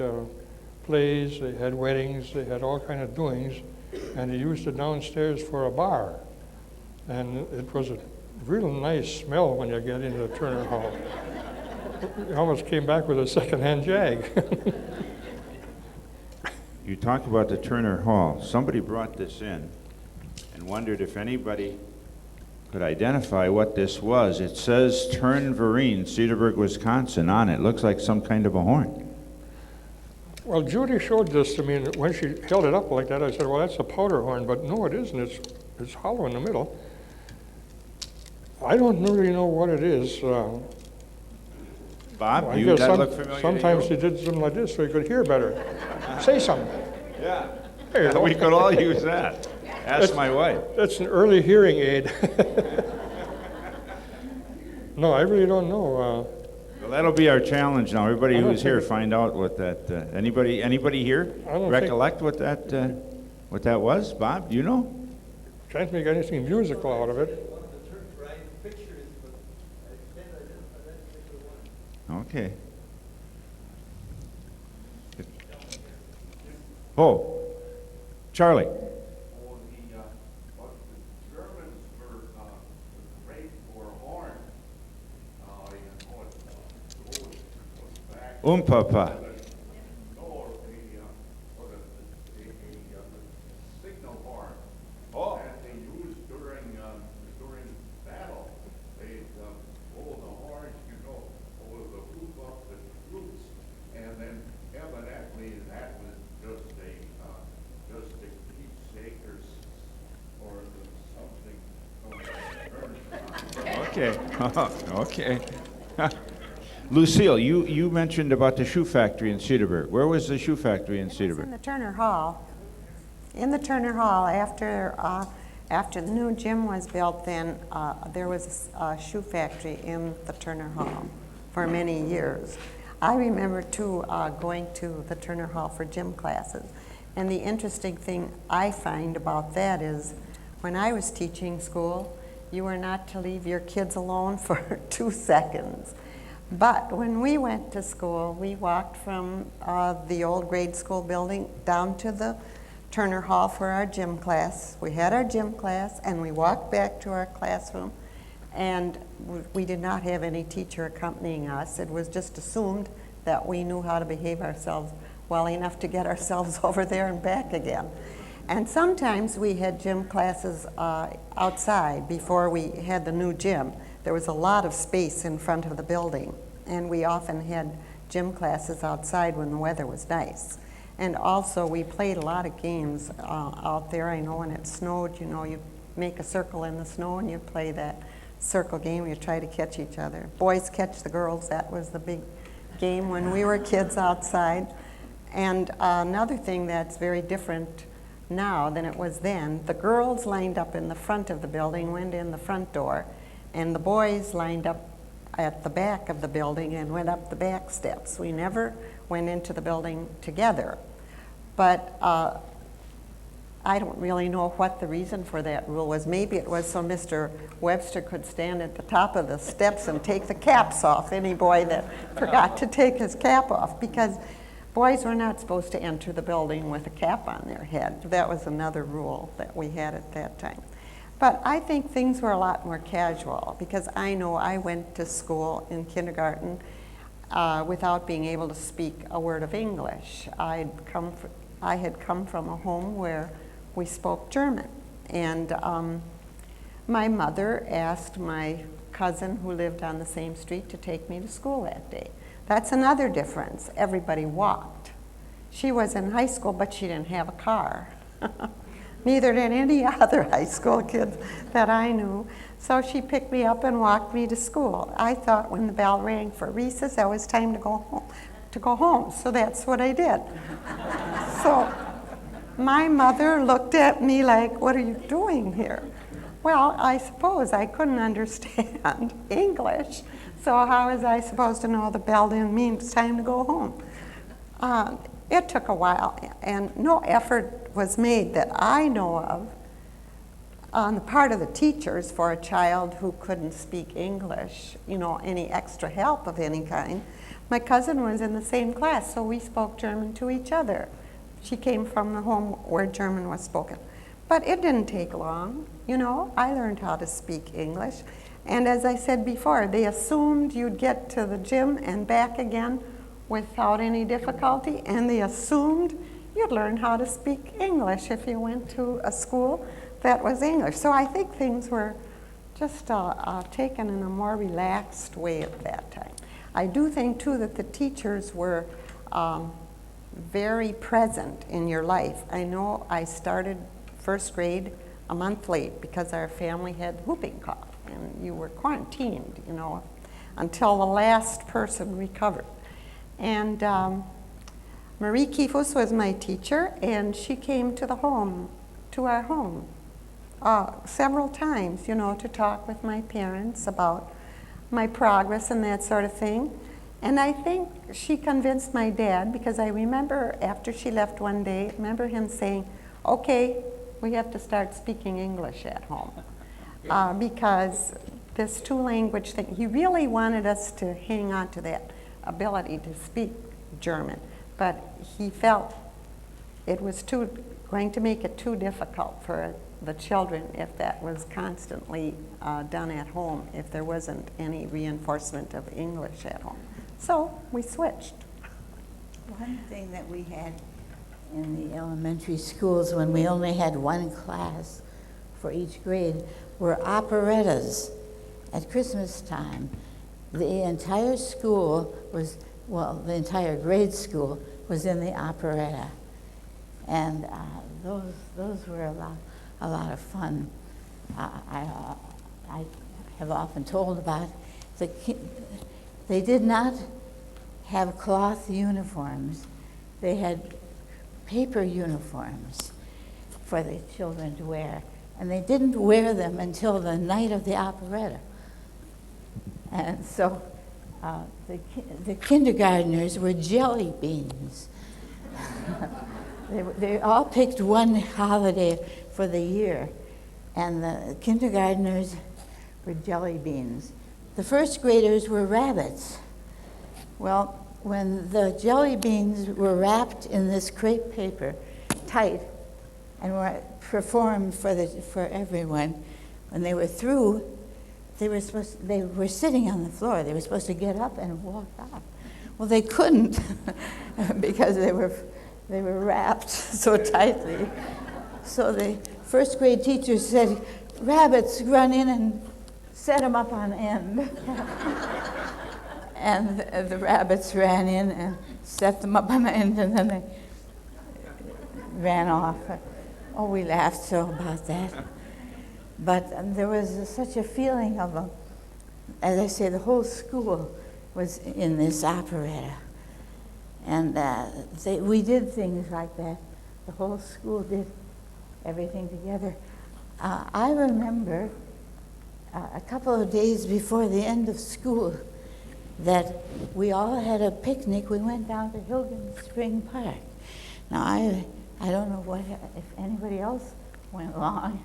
plays, they had weddings, they had all kind of doings, and they used it downstairs for a bar. And it was a real nice smell when you get into Turner Hall. You almost came back with a secondhand jag.
you talk about the Turner Hall. Somebody brought this in and wondered if anybody could identify what this was. It says Turn Vereen, Cedarburg, Wisconsin on it. Looks like some kind of a horn.
Well, Judy showed this to me, and when she held it up like that, I said, well, that's a powder horn, but no, it isn't. It's hollow in the middle. I don't really know what it is.
Bob,
I
you
guess
that look familiar
sometimes
to
he did something like this so he could hear better. Say something.
you? Yeah.
There you go.
We could all use that. Ask my wife.
That's an early hearing aid. No, I really don't know.
Well, that'll be our challenge now. Everybody
I don't
who's here,
think-
find out what that. Anybody here
I don't think-
recollect what that was? Bob, do you know?
Can't make anything musical out of it.
Okay. Oh, Charlie.
What the Germans were great for horn. You know, it back.
Papa.
No, a signal horn.
Oh.
That they used during battle. They blow the horns, you know, over the roof of the troops, and then evidently that was just to keep shakers or something.
Okay. Okay. Lucille, you mentioned about the shoe factory in Cedarburg. Where was the shoe factory in
It's in
Cedarburg?
the Turner Hall. In the Turner Hall, after the new gym was built, then there was a shoe factory in the Turner Hall for many years. I remember too going to the Turner Hall for gym classes. And the interesting thing I find about that is when I was teaching school, you were not to leave your kids alone for 2 seconds. But when we went to school, we walked from the old grade school building down to the Turner Hall for our gym class. We had our gym class, and we walked back to our classroom, and we did not have any teacher accompanying us. It was just assumed that we knew how to behave ourselves well enough to get ourselves over there and back again. And sometimes we had gym classes outside before we had the new gym. There was a lot of space in front of the building, and we often had gym classes outside when the weather was nice. And also, we played a lot of games out there. I know when it snowed, you know, you make a circle in the snow and you play that circle game. You try to catch each other. Boys catch the girls. That was the big game when we were kids outside. And another thing that's very different now than it was then, the girls lined up in the front of the building, went in the front door, and the boys lined up at the back of the building and went up the back steps. We never went into the building together. But I don't really know what the reason for that rule was. Maybe it was so Mr. Webster could stand at the top of the steps and take the caps off any boy that forgot to take his cap off, because boys were not supposed to enter the building with a cap on their head. That was another rule that we had at that time. But I think things were a lot more casual, because I know I went to school in kindergarten without being able to speak a word of English. I had come from a home where we spoke German. And my mother asked my cousin who lived on the same street to take me to school that day. That's another difference. Everybody walked. She was in high school, but she didn't have a car. Neither did any other high school kids that I knew. So she picked me up and walked me to school. I thought when the bell rang for recess, that was time to go home. So that's what I did. So my mother looked at me like, "What are you doing here?" Well, I suppose I couldn't understand English. So how was I supposed to know the bell didn't mean it's time to go home? It took a while, and no effort was made that I know of on the part of the teachers for a child who couldn't speak English, any extra help of any kind. My cousin was in the same class, so we spoke German to each other. She came from the home where German was spoken. But it didn't take long, I learned how to speak English. And as I said before, they assumed you'd get to the gym and back again without any difficulty, and they assumed you'd learn how to speak English if you went to a school that was English. So I think things were just taken in a more relaxed way at that time. I do think, too, that the teachers were very present in your life. I know I started first grade a month late because our family had whooping cough, and you were quarantined, until the last person recovered. And Marie Kiefus was my teacher, and she came to our home, several times, to talk with my parents about my progress and that sort of thing. And I think she convinced my dad, because I remember after she left one day, him saying, "Okay, we have to start speaking English at home." Because this two-language thing, he really wanted us to hang on to that ability to speak German, but he felt it was going to make it too difficult for the children if that was constantly done at home, if there wasn't any reinforcement of English at home. So we switched.
One thing that we had in the elementary schools when we only had one class for each grade were operettas. At Christmas time, the entire school the entire grade school was in the operetta. And those were a lot of fun. I have often told about they did not have cloth uniforms. They had paper uniforms for the children to wear, and they didn't wear them until the night of the operetta. And so the kindergartners were jelly beans. They all picked one holiday for the year, and the kindergartners were jelly beans. The first graders were rabbits. Well, when the jelly beans were wrapped in this crepe paper, tight, and were performed for everyone, when they were through, they were sitting on the floor. They were supposed to get up and walk off. Well, they couldn't because they were wrapped so tightly. So the first grade teacher said, "Rabbits, run in and set them up on end." And the rabbits ran in and set them up on end, and then they ran off. Oh, we laughed so about that. But there was such a feeling of, as I say, the whole school was in this operetta. And we did things like that. The whole school did everything together. I remember a couple of days before the end of school that we all had a picnic. We went down to Hilton Spring Park. Now, I I don't know if anybody else went along.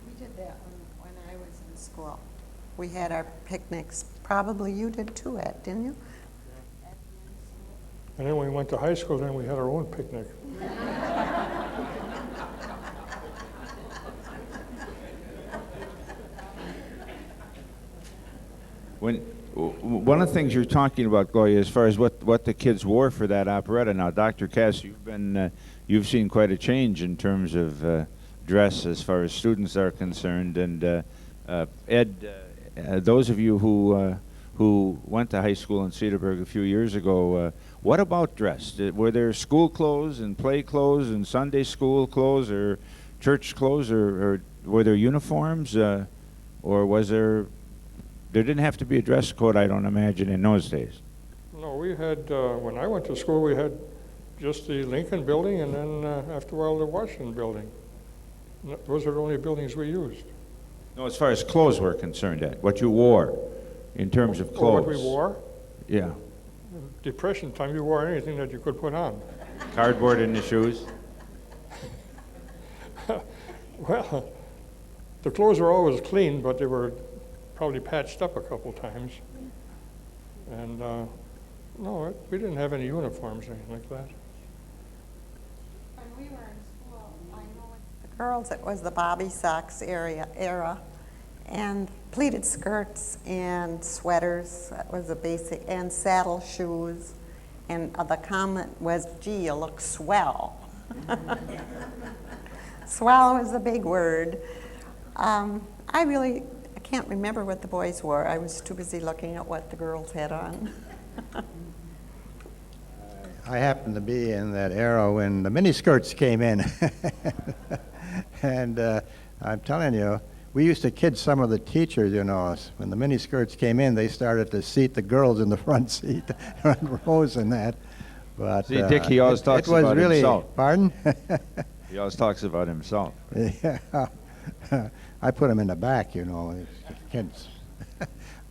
We did that when I was in school. We had our picnics. Probably you did too, Ed, didn't you?
And then when we went to high school, then we had our own picnic.
One of the things you're talking about, Gloria, as far as what the kids wore for that operetta. Now, Dr. Cass, you've seen quite a change in terms of dress as far as students are concerned. And Ed, those of you who went to high school in Cedarburg a few years ago, what about dress? Were there school clothes and play clothes and Sunday school clothes or church clothes, or were there uniforms, or was there? There didn't have to be a dress code, I don't imagine, in those days.
No, we had, when I went to school, we had just the Lincoln building and then after a while the Washington building. Those are the only buildings we used.
No, as far as clothes were concerned, Ed, what you wore in terms of clothes.
What we wore?
Yeah.
Depression time, you wore anything that you could put on.
Cardboard in the shoes?
Well, the clothes were always clean, but they were probably patched up a couple times. And no, we didn't have any uniforms or anything like that.
When we were in school, I know with the girls it was the bobby socks era, and pleated skirts and sweaters. That was a basic, and saddle shoes. And the comment was, "Gee, you look swell." Swell was a big word. I can't remember what the boys wore. I was too busy looking at what the girls had on.
I happened to be in that era when the miniskirts came in. And I'm telling you, we used to kid some of the teachers, you know. When the miniskirts came in, they started to seat the girls in the front seat, front rows and that. But
See, Dick, he always talks about himself.
Pardon?
He always talks about himself.
Yeah. I put them in the back, you know, kids.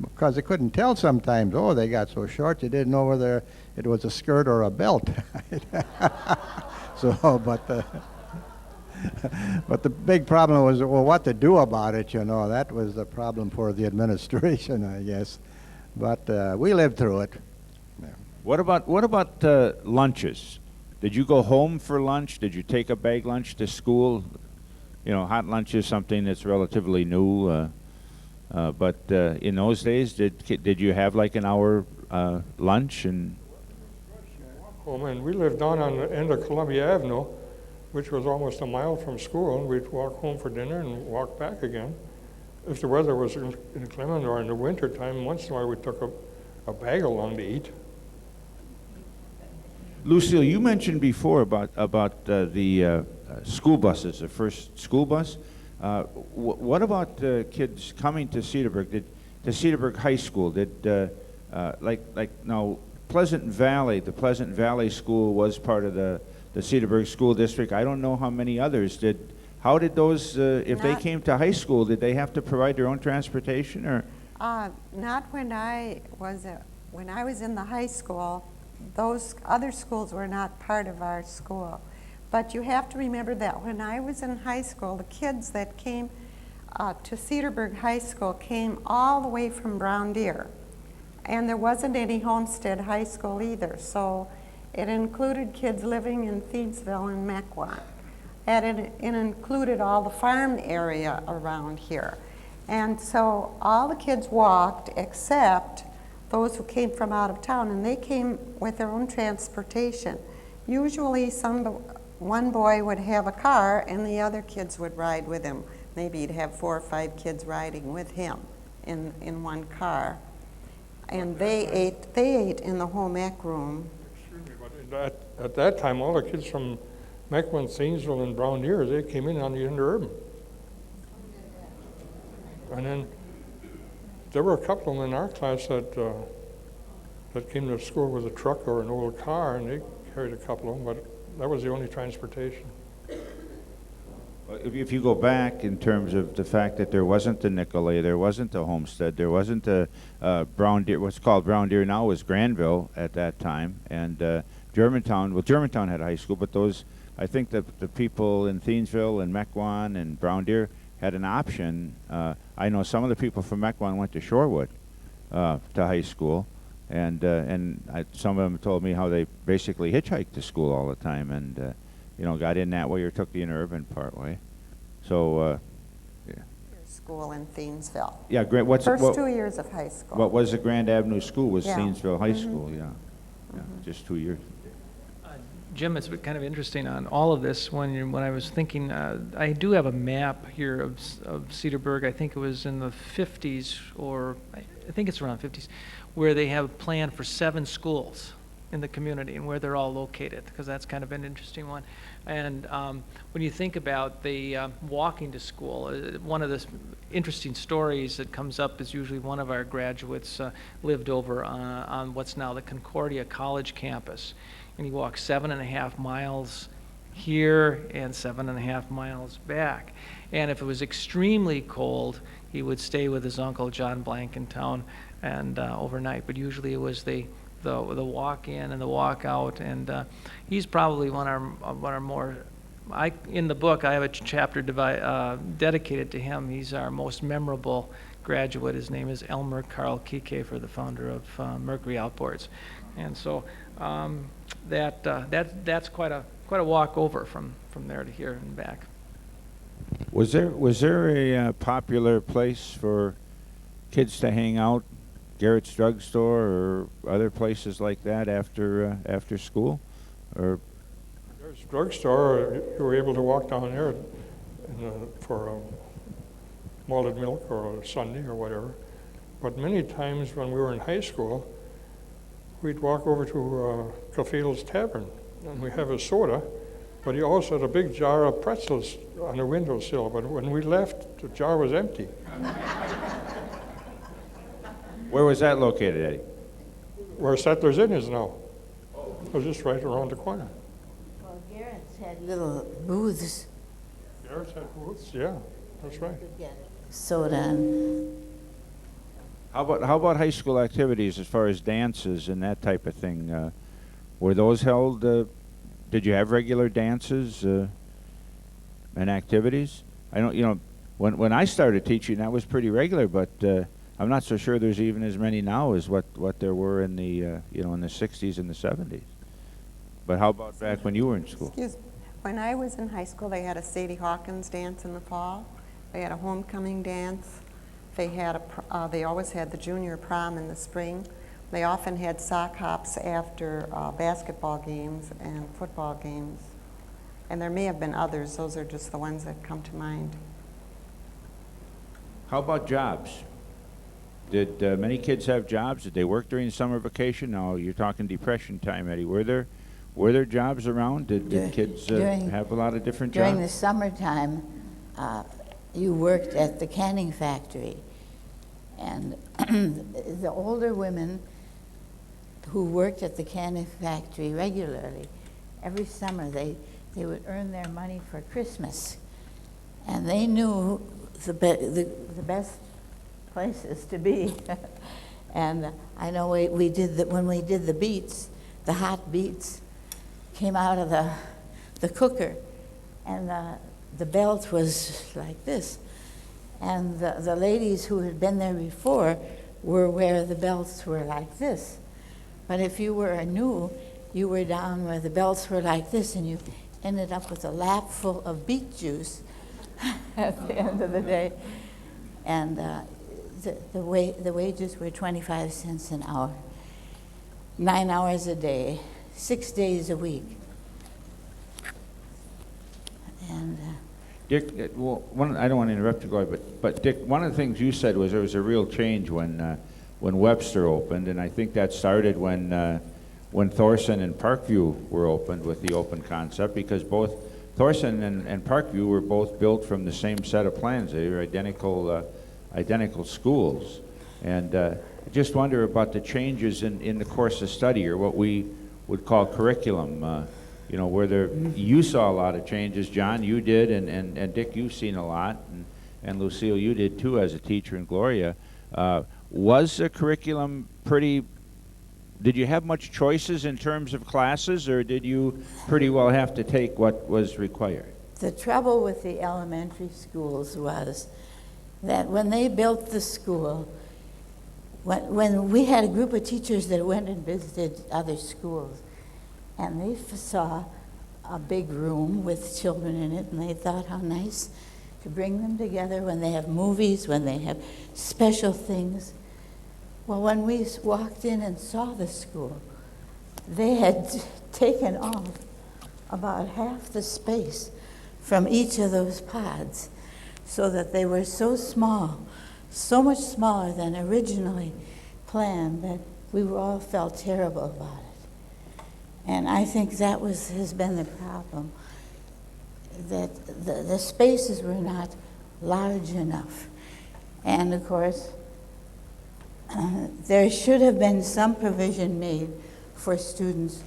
Because they couldn't tell sometimes. Oh, they got so short you didn't know whether it was a skirt or a belt. So, but the big problem was, well, what to do about it, you know. That was the problem for the administration, I guess. But we lived through it. Yeah.
What about lunches? Did you go home for lunch? Did you take a bag lunch to school? You know, hot lunch is something that's relatively new. But in those days, did you have like an hour lunch? And
Oh man, we lived down on the end of Columbia Avenue, which was almost a mile from school, and we'd walk home for dinner and walk back again. If the weather was inclement or in the winter time, once in a while we took a bag along to eat.
Lucille, you mentioned before about the school buses, the first school bus. What about kids coming to Cedarburg? To Cedarburg High School, now Pleasant Valley, the Pleasant Valley School was part of the Cedarburg School District. I don't know how many others did. How did those, if they came to high school, did they have to provide their own transportation, or?
Not when I was in the high school. Those other schools were not part of our school. But you have to remember that when I was in high school, the kids that came to Cedarburg High School came all the way from Brown Deer. And there wasn't any Homestead High School either, so it included kids living in Thiensville and Mequon. And it included all the farm area around here. And so all the kids walked except those who came from out of town, and they came with their own transportation. Usually one boy would have a car and the other kids would ride with him. Maybe he'd have 4 or 5 kids riding with him in one car. And they ate in the home ec room.
But at that time, all the kids from Mequon, Thiensville, and Brown Deer, they came in on the interurban. And then there were a couple of them in our class that came to school with a truck or an old car, and they carried a couple of them, but that was the only transportation.
If you go back in terms of the fact that there wasn't a Nicolay, there wasn't a Homestead, there wasn't a Brown Deer, what's called Brown Deer now was Granville at that time, and Germantown, well, Germantown had a high school, but those I think that the people in Thiensville and Mequon and Brown Deer had an option. I know some of the people from Mequon went to Shorewood to high school, and some of them told me how they basically hitchhiked to school all the time, and got in that way or took the interurban part way. So, yeah.
School in Thiensville.
Yeah, great.
First 2 years of high school.
What was the Grand Avenue School? Was
Yeah.
Thiensville High School? Yeah, just 2 years.
Jim, it's kind of interesting on all of this. When I was thinking, I do have a map here of Cedarburg. I think it was in the 50s, or I think it's around 50s, where they have a plan for 7 schools in the community and where they're all located, because that's kind of an interesting one. And when you think about the walking to school, one of the interesting stories that comes up is usually one of our graduates lived over on what's now the Concordia College campus. And he walked 7.5 miles here and 7.5 miles back. And if it was extremely cold, he would stay with his uncle John Blank in town and overnight. But usually it was the walk in and the walk out. And he's probably one of our more. In the book, I have a chapter dedicated to him. He's our most memorable graduate. His name is Elmer Carl Kike, the founder of Mercury Outboards. And so that's quite a walk over from there to here and back.
Was there a popular place for kids to hang out, Garrett's Drugstore or other places like that after school, or?
There's a drugstore. You were able to walk down there for malted milk or a sundae or whatever. But many times when we were in high school, we'd walk over to Cathedral's Tavern, and we have a soda, but he also had a big jar of pretzels on the windowsill. But when we left, the jar was empty.
Where was that located, Eddie?
Where Settlers Inn is now. It was just right around the corner.
Well, Garrett's had little booths.
Garrett's had booths, yeah, that's right.
You could get soda and
How about high school activities as far as dances and that type of thing? Were those held? Did you have regular dances and activities? I don't. When I started teaching, that was pretty regular, but I'm not so sure there's even as many now as what there were in the in the 60s and the 70s. But how about back when you were in school?
Excuse me. When I was in high school, they had a Sadie Hawkins dance in the fall. They had a homecoming dance. They had they always had the junior prom in the spring. They often had sock hops after basketball games and football games. And there may have been others. Those are just the ones that come to mind.
How about jobs? Did many kids have jobs? Did they work during summer vacation? No, you're talking Depression time, Eddie. Were there jobs around? Did kids have a lot of different jobs?
during the summertime, you worked at the canning factory. And the older women who worked at the canning factory regularly, every summer they would earn their money for Christmas. And they knew the best places to be. And I know we did when we did the beets, the hot beets came out of the cooker, and the belt was like this. And the ladies who had been there before were where the belts were like this. But if you were new, you were down where the belts were like this, and you ended up with a lap full of beet juice at the end of the day. And the wages were 25 cents an hour, 9 hours a day, 6 days a week. And
Dick, well, I don't want to interrupt you, Gloria, but Dick, one of the things you said was there was a real change when Webster opened, and I think that started when Thorson and Parkview were opened with the open concept, because both Thorson and Parkview were both built from the same set of plans. They were identical schools, and I just wonder about the changes in the course of study, or what we would call curriculum. Where you saw a lot of changes. John, you did, and Dick, you've seen a lot, and Lucille, you did too as a teacher, and Gloria. Was the curriculum pretty Did you have much choices in terms of classes, or did you pretty well have to take what was required?
The trouble with the elementary schools was that when they built the school, when we had a group of teachers that went and visited other schools, and they saw a big room with children in it, and they thought how nice to bring them together when they have movies, when they have special things. Well, when we walked in and saw the school, they had taken off about half the space from each of those pods, so that they were so small, so much smaller than originally planned, that we all felt terrible about it. And I think that has been the problem, that the spaces were not large enough. And of course, there should have been some provision made for students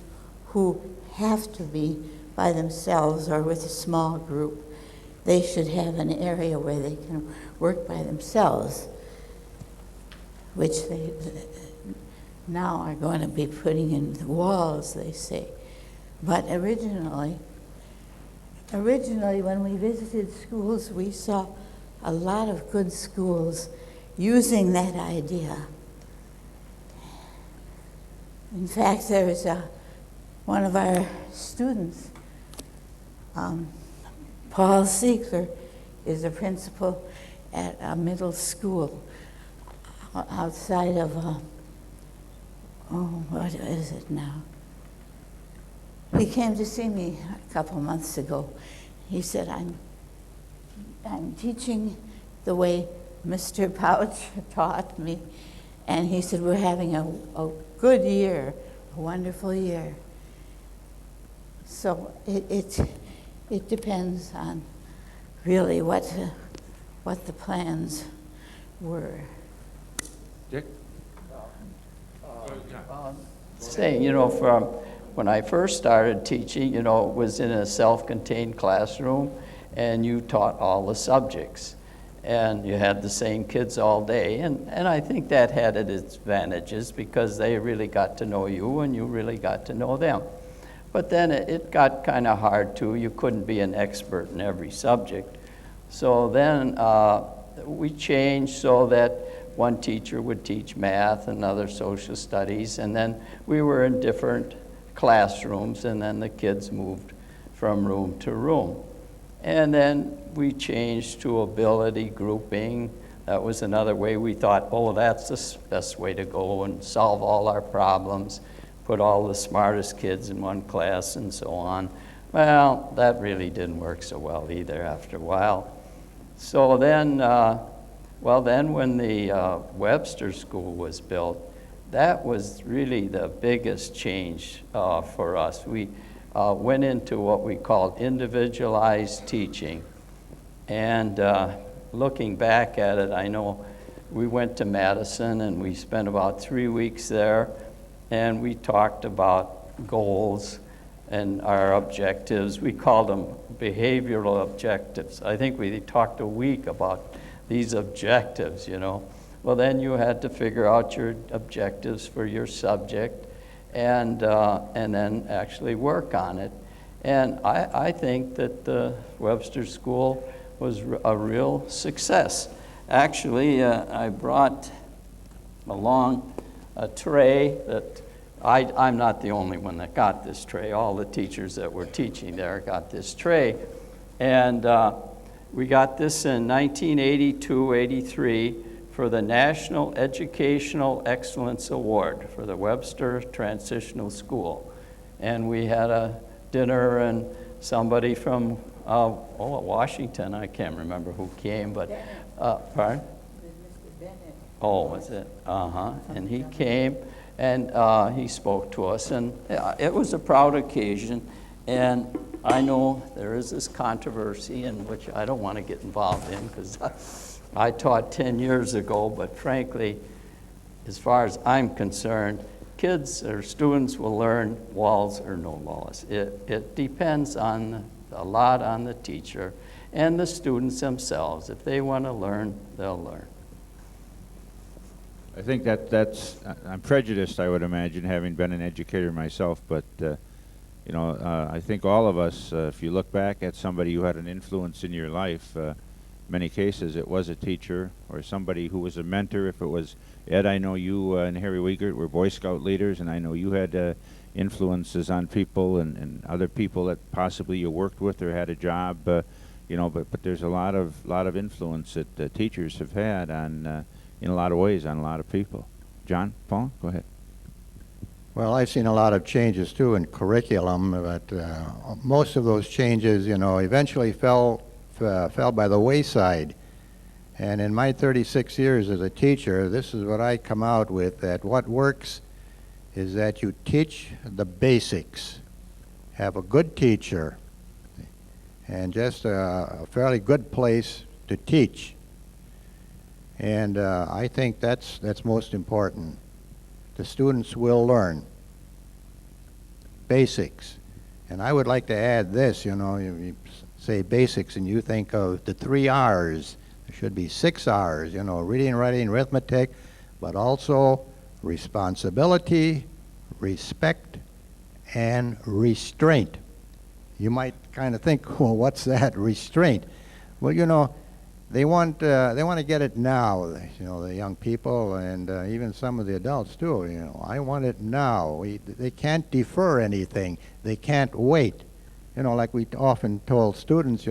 who have to be by themselves or with a small group. They should have an area where they can work by themselves, which they now are going to be putting in the walls, they say. But originally when we visited schools, we saw a lot of good schools using that idea. In fact, there was one of our students, Paul Siegler, is a principal at a middle school outside of, what is it now? He came to see me a couple months ago. He said, I'm teaching the way Mr. Pouch taught me. And he said, we're having a good year, a wonderful year. So it depends on really what the plans were.
Dick?
Saying, you know, from when I first started teaching, you know, it was in a self-contained classroom, and you taught all the subjects. And you had the same kids all day, and I think that had its advantages because they really got to know you and you really got to know them. But then it got kind of hard too. You couldn't be an expert in every subject. So then we changed so that one teacher would teach math, another social studies, and then we were in different classrooms, and then the kids moved from room to room. And then we changed to ability grouping. That was another way we thought, oh, that's the best way to go and solve all our problems, put all the smartest kids in one class and so on. Well, that really didn't work so well either after a while. So then, then when the Webster School was built, that was really the biggest change for us. We went into what we called individualized teaching. And looking back at it, I know we went to Madison and we spent about 3 weeks there, and we talked about goals and our objectives. We called them behavioral objectives. I think we talked a week about these objectives, you know. Well, then you had to figure out your objectives for your subject and then actually work on it. And I think that the Webster School was a real success. Actually, I brought along a tray that I'm not the only one that got this tray. All the teachers that were teaching there got this tray. And we got this in 1982-83 for the National Educational Excellence Award for the Webster Transitional School. And we had a dinner, and somebody from Washington, I can't remember who came, but, pardon?
Mr. Bennett.
Oh, was it? And he came, and he spoke to us, and it was a proud occasion. And I know there is this controversy in which I don't want to get involved in because I taught 10 years ago, but frankly, as far as I'm concerned, kids or students will learn walls or no walls. It depends a lot on the teacher and the students themselves. If they want to learn, they'll learn.
I think I'm prejudiced, I would imagine, having been an educator myself, but I think all of us, if you look back at somebody who had an influence in your life, many cases it was a teacher or somebody who was a mentor. If it was Ed, I know you and Harry Wiegert were Boy Scout leaders, and I know you had influences on people and other people that possibly you worked with or had a job, but there's a lot of influence that teachers have had on in a lot of ways on a lot of people. John, Paul, go ahead.
Well, I've seen a lot of changes too in curriculum, but most of those changes, eventually fell by the wayside. And in my 36 years as a teacher, this is what I come out with, that what works is that you teach the basics. Have a good teacher and just a fairly good place to teach. And I think that's most important. The students will learn basics. And I would like to add this, you say basics and you think of the 3 R's. There should be 6 R's, reading, writing, arithmetic, but also responsibility, respect, and restraint. You might kind of think, well, what's that, restraint? Well, they want to get it now, the young people and even some of the adults too. I want it now. They can't defer anything. They can't wait. Like we often told students,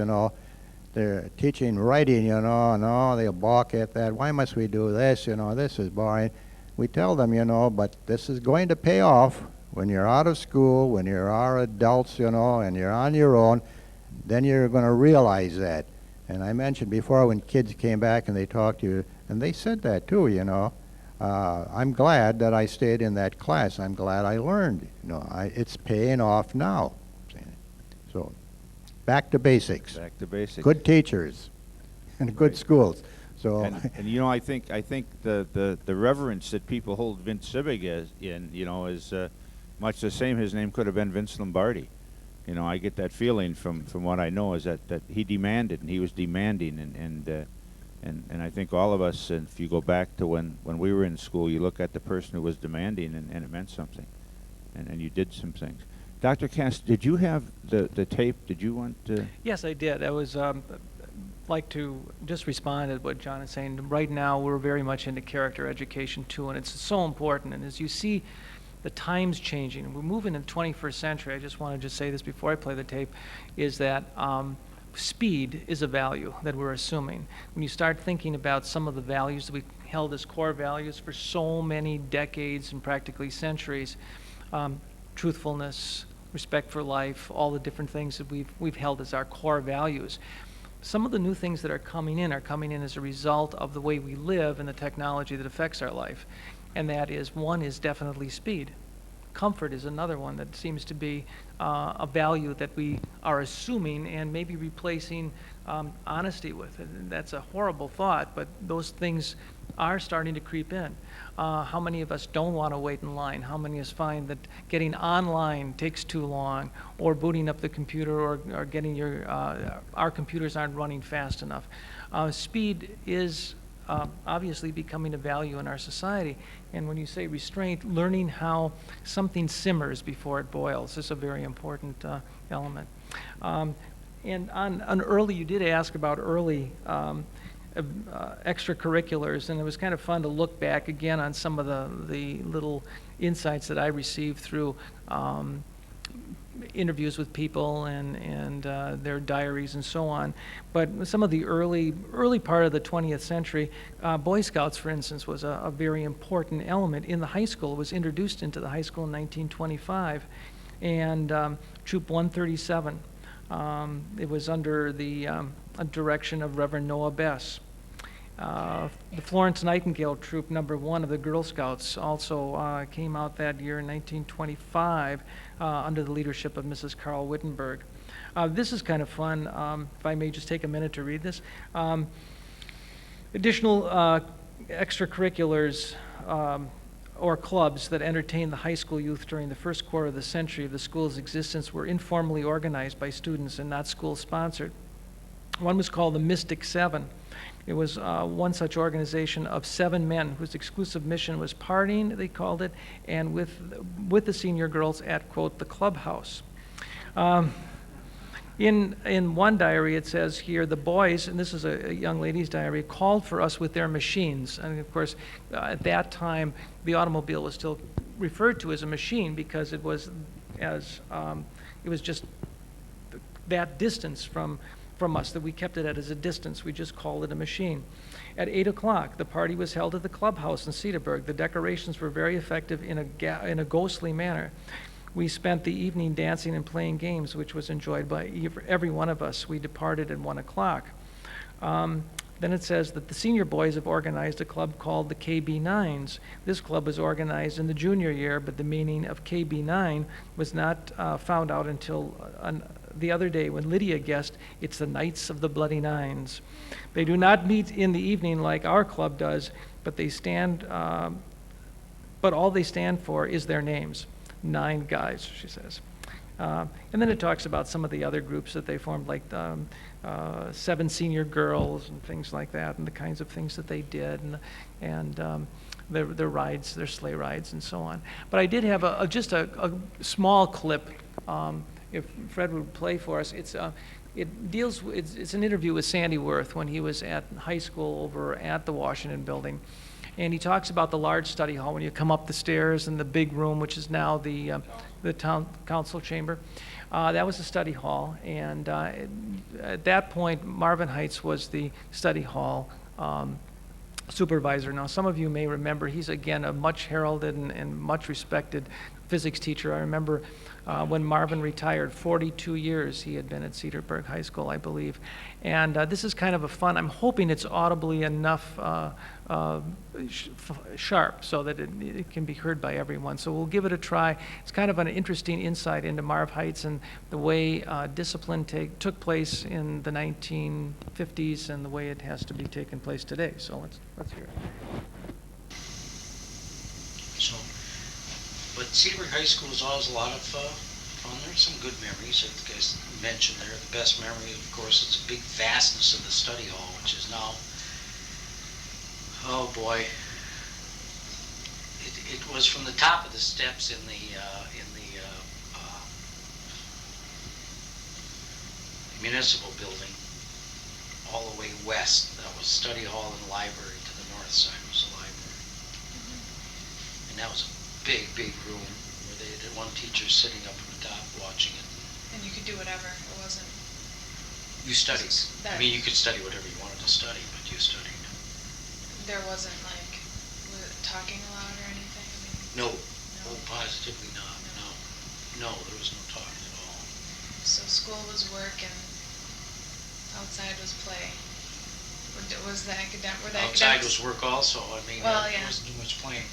they're teaching writing, no, they'll balk at that. Why must we do this? This is boring. We tell them, but this is going to pay off when you're out of school, when you're our adults, and you're on your own. Then you're going to realize that. And I mentioned before when kids came back and they talked to you, and they said that too, I'm glad that I stayed in that class. I'm glad I learned. It's paying off now. So, back to basics.
Back to basics.
Good teachers and good schools. So,
and I think the reverence that people hold Vince Sibig is much the same. His name could have been Vince Lombardi. I get that feeling from what I know is that he demanded, and he was demanding, and I think all of us, if you go back to when we were in school, you look at the person who was demanding, and it meant something, and you did some things. Dr. Cass, did you have the tape? Did you want to?
Yes, I did. I was like to just respond to what John is saying. Right now, we're very much into character education too, and it's so important. And as you see the times changing, we're moving in the 21st century. I just want to say this before I play the tape, is that speed is a value that we're assuming. When you start thinking about some of the values that we held as core values for so many decades and practically centuries, truthfulness, respect for life, all the different things that we've held as our core values. Some of the new things that are coming in as a result of the way we live and the technology that affects our life. And that is, one is definitely speed. Comfort is another one that seems to be a value that we are assuming and maybe replacing honesty with. And that's a horrible thought, but those things are starting to creep in. How many of us don't want to wait in line? How many of us find that getting online takes too long, or booting up the computer, or getting our computers aren't running fast enough? Speed is obviously becoming a value in our society. And when you say restraint, learning how something simmers before it boils is a very important element. And on early, you did ask about early extracurriculars, and it was kind of fun to look back again on some of the little insights that I received through interviews with people and their diaries and so on. But some of the early part of the 20th century, Boy Scouts, for instance, was a very important element in the high school. It was introduced into the high school in 1925. And Troop 137, it was under the direction of Reverend Noah Bess. The Florence Nightingale Troop Number 1 of the Girl Scouts also came out that year in 1925 under the leadership of Mrs. Carl Wittenberg. This is kind of fun, if I may just take a minute to read this. Additional extracurriculars or clubs that entertained the high school youth during the first quarter of the century of the school's existence were informally organized by students and not school-sponsored. One was called the Mystic Seven. It was one such organization of 7 men whose exclusive mission was partying, they called it, and with the senior girls at, quote, the clubhouse. In one diary, it says here, the boys, and this is a young lady's diary, called for us with their machines. And of course, at that time, the automobile was still referred to as a machine because it was just that distance from us, that we kept it at as a distance. We just called it a machine. At 8 o'clock, the party was held at the clubhouse in Cedarburg. The decorations were very effective in a ghostly manner. We spent the evening dancing and playing games, which was enjoyed by every one of us. We departed at 1 o'clock. Then it says that the senior boys have organized a club called the KB9s. This club was organized in the junior year, but the meaning of KB9 was not found out until the other day when Lydia guessed it's the Knights of the Bloody Nines. They do not meet in the evening like our club does, but all they stand for is their names. 9 guys, she says. And then it talks about some of the other groups that they formed, like 7 senior girls and things like that, and the kinds of things that they did, and their rides, their sleigh rides, and so on. But I did have just a small clip. If Fred would play for us, it's an interview with Sandy Worth when he was at high school over at the Washington Building. And he talks about the large study hall when you come up the stairs in the big room, which is now the town council chamber. That was the study hall, and at that point, Marvin Heights was the study hall supervisor. Now, some of you may remember, he's again a much heralded and much respected physics teacher. I remember when Marvin retired, 42 years he had been at Cedarburg High School, I believe. And this is kind of a fun, I'm hoping it's audibly enough sharp so that it can be heard by everyone. So we'll give it a try. It's kind of an interesting insight into Marv Heights and the way discipline took place in the 1950s and the way it has to be taking place today. So let's hear it.
So, but Cedarburg High School is always a lot of fun. There's some good memories that the guys mentioned there. The best memory, of course, is the big vastness of the study hall, which is now, oh boy, it was from the top of the steps in the municipal building all the way west. That was study hall and library. To the north side was the library. And that was a big, big room where they had one teacher sitting up on the top watching it.
And you could do whatever. It wasn't.
You studied. I mean, you could study whatever you wanted to study, but you studied.
There wasn't like talking aloud or anything. I mean,
No. Oh, positively not. No, there was no talking at all.
So school was work and outside was play. Was the academic?
Outside was work also. I mean,
well,
there
yeah.
wasn't too much playing.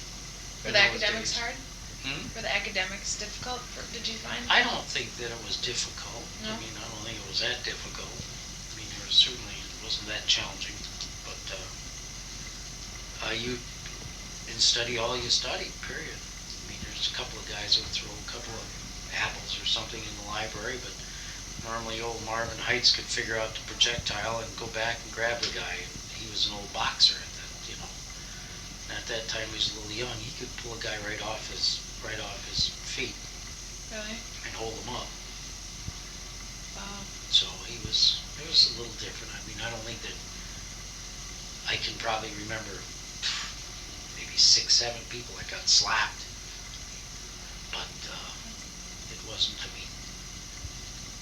Were the academics hard?
Hmm?
Were the academics difficult? Did you find?
I don't think that it was difficult.
No?
I mean, I don't think it was that difficult. I mean, it wasn't that challenging. But you in study hall, you study, period. I mean, there's a couple of guys that would throw a couple of apples or something in the library, but normally old Marvin Heights could figure out the projectile and go back and grab the guy. He was an old boxer at that, you know. And at that time he was a little young. He could pull a guy right off his feet.
Really?
And hold him up.
Wow.
So it was a little different. I mean, I don't think that I can probably remember maybe 6, 7 people that got slapped. But it wasn't, I mean,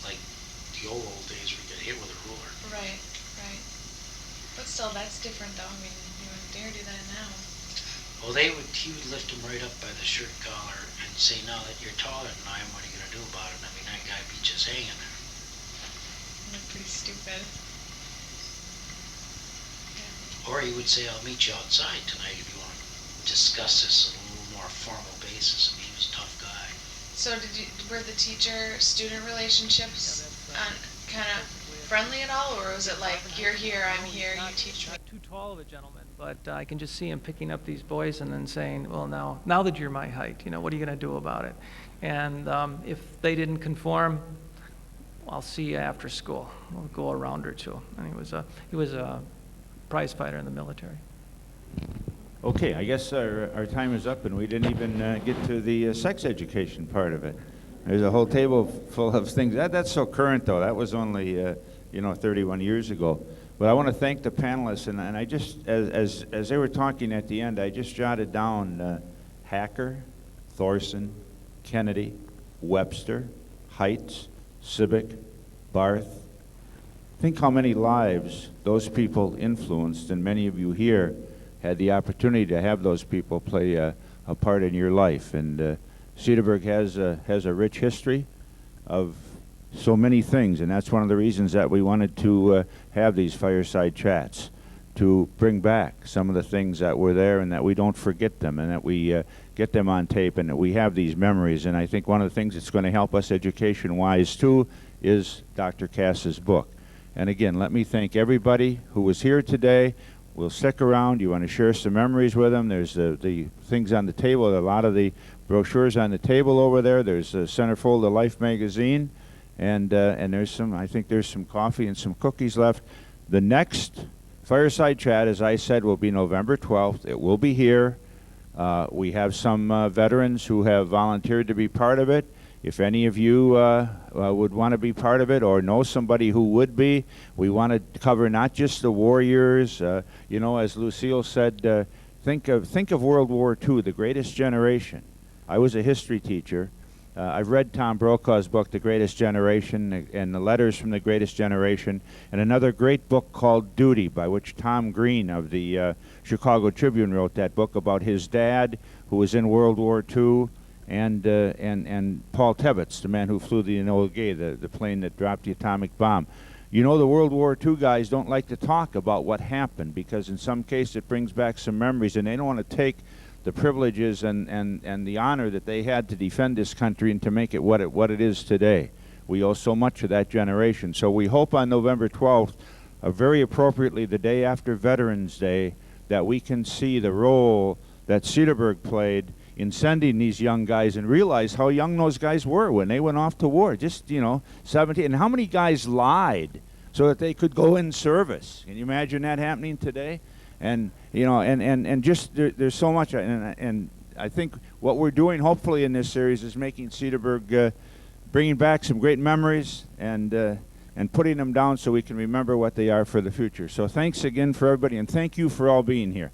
like the old days where you get hit with a ruler.
Right. But still, that's different though. I mean, you wouldn't dare do that now.
Well, he would lift him right up by the shirt collar and say, now that you're taller than I am, what are you going to do about it? I mean, that guy be just hanging there.
Look pretty stupid. Yeah.
Or he would say, I'll meet you outside tonight if you want to discuss this on a little more formal basis. I mean, he was a tough guy.
So were the teacher-student relationships kind of friendly at all, or was it like, you're here, I'm here, you teach me?
Not too tall of a gentleman, but I can just see him picking up these boys and then saying, well, now that you're my height, you know, what are you going to do about it? And if they didn't conform, I'll see you after school. We'll go a round or two. And he was a prize fighter in the military.
Okay, I guess our time is up, and we didn't even get to the sex education part of it. There's a whole table full of things. That's so current, though. That was only 31 years ago. But I want to thank the panelists, and I just, as they were talking at the end, I just jotted down Hacker, Thorson, Kennedy, Webster, Heights, Civic, Barth. Think how many lives those people influenced, and many of you here had the opportunity to have those people play a part in your life. And Cedarburg has a rich history of so many things, and that's one of the reasons that we wanted to have these fireside chats, to bring back some of the things that were there and that we don't forget them, and that we get them on tape, and that we have these memories. And I think one of the things that's going to help us education-wise too is Dr. Cass's book. And again, let me thank everybody who was here today. We'll stick around. You want to share some memories with them. There's the things on the table, a lot of the brochures on the table over there. There's a Centerfold of Life magazine, and there's some, I think there's some coffee and some cookies left. The next fireside chat, as I said, will be November 12th. It will be here. We have some veterans who have volunteered to be part of it. If any of you would want to be part of it or know somebody who would be, we want to cover not just the war years. As Lucille said, think of World War II, the greatest generation. I was a history teacher. I've read Tom Brokaw's book, The Greatest Generation, and the letters from the Greatest Generation, and another great book called Duty, by which Tom Green of the Chicago Tribune wrote that book about his dad, who was in World War II, and Paul Tebbets, the man who flew the Enola Gay, the plane that dropped the atomic bomb. The World War II guys don't like to talk about what happened, because in some cases it brings back some memories, and they don't want to take the privileges and the honor that they had to defend this country and to make it what it is today. We owe so much to that generation. So we hope on November 12th, very appropriately the day after Veterans Day, that we can see the role that Cedarburg played in sending these young guys, and realize how young those guys were when they went off to war, just 17, and how many guys lied so that they could go in service. Can you imagine that happening today? And just there's so much, and I think what we're doing hopefully in this series is making Cedarburg, bringing back some great memories and putting them down so we can remember what they are for the future. So thanks again for everybody, and thank you for all being here.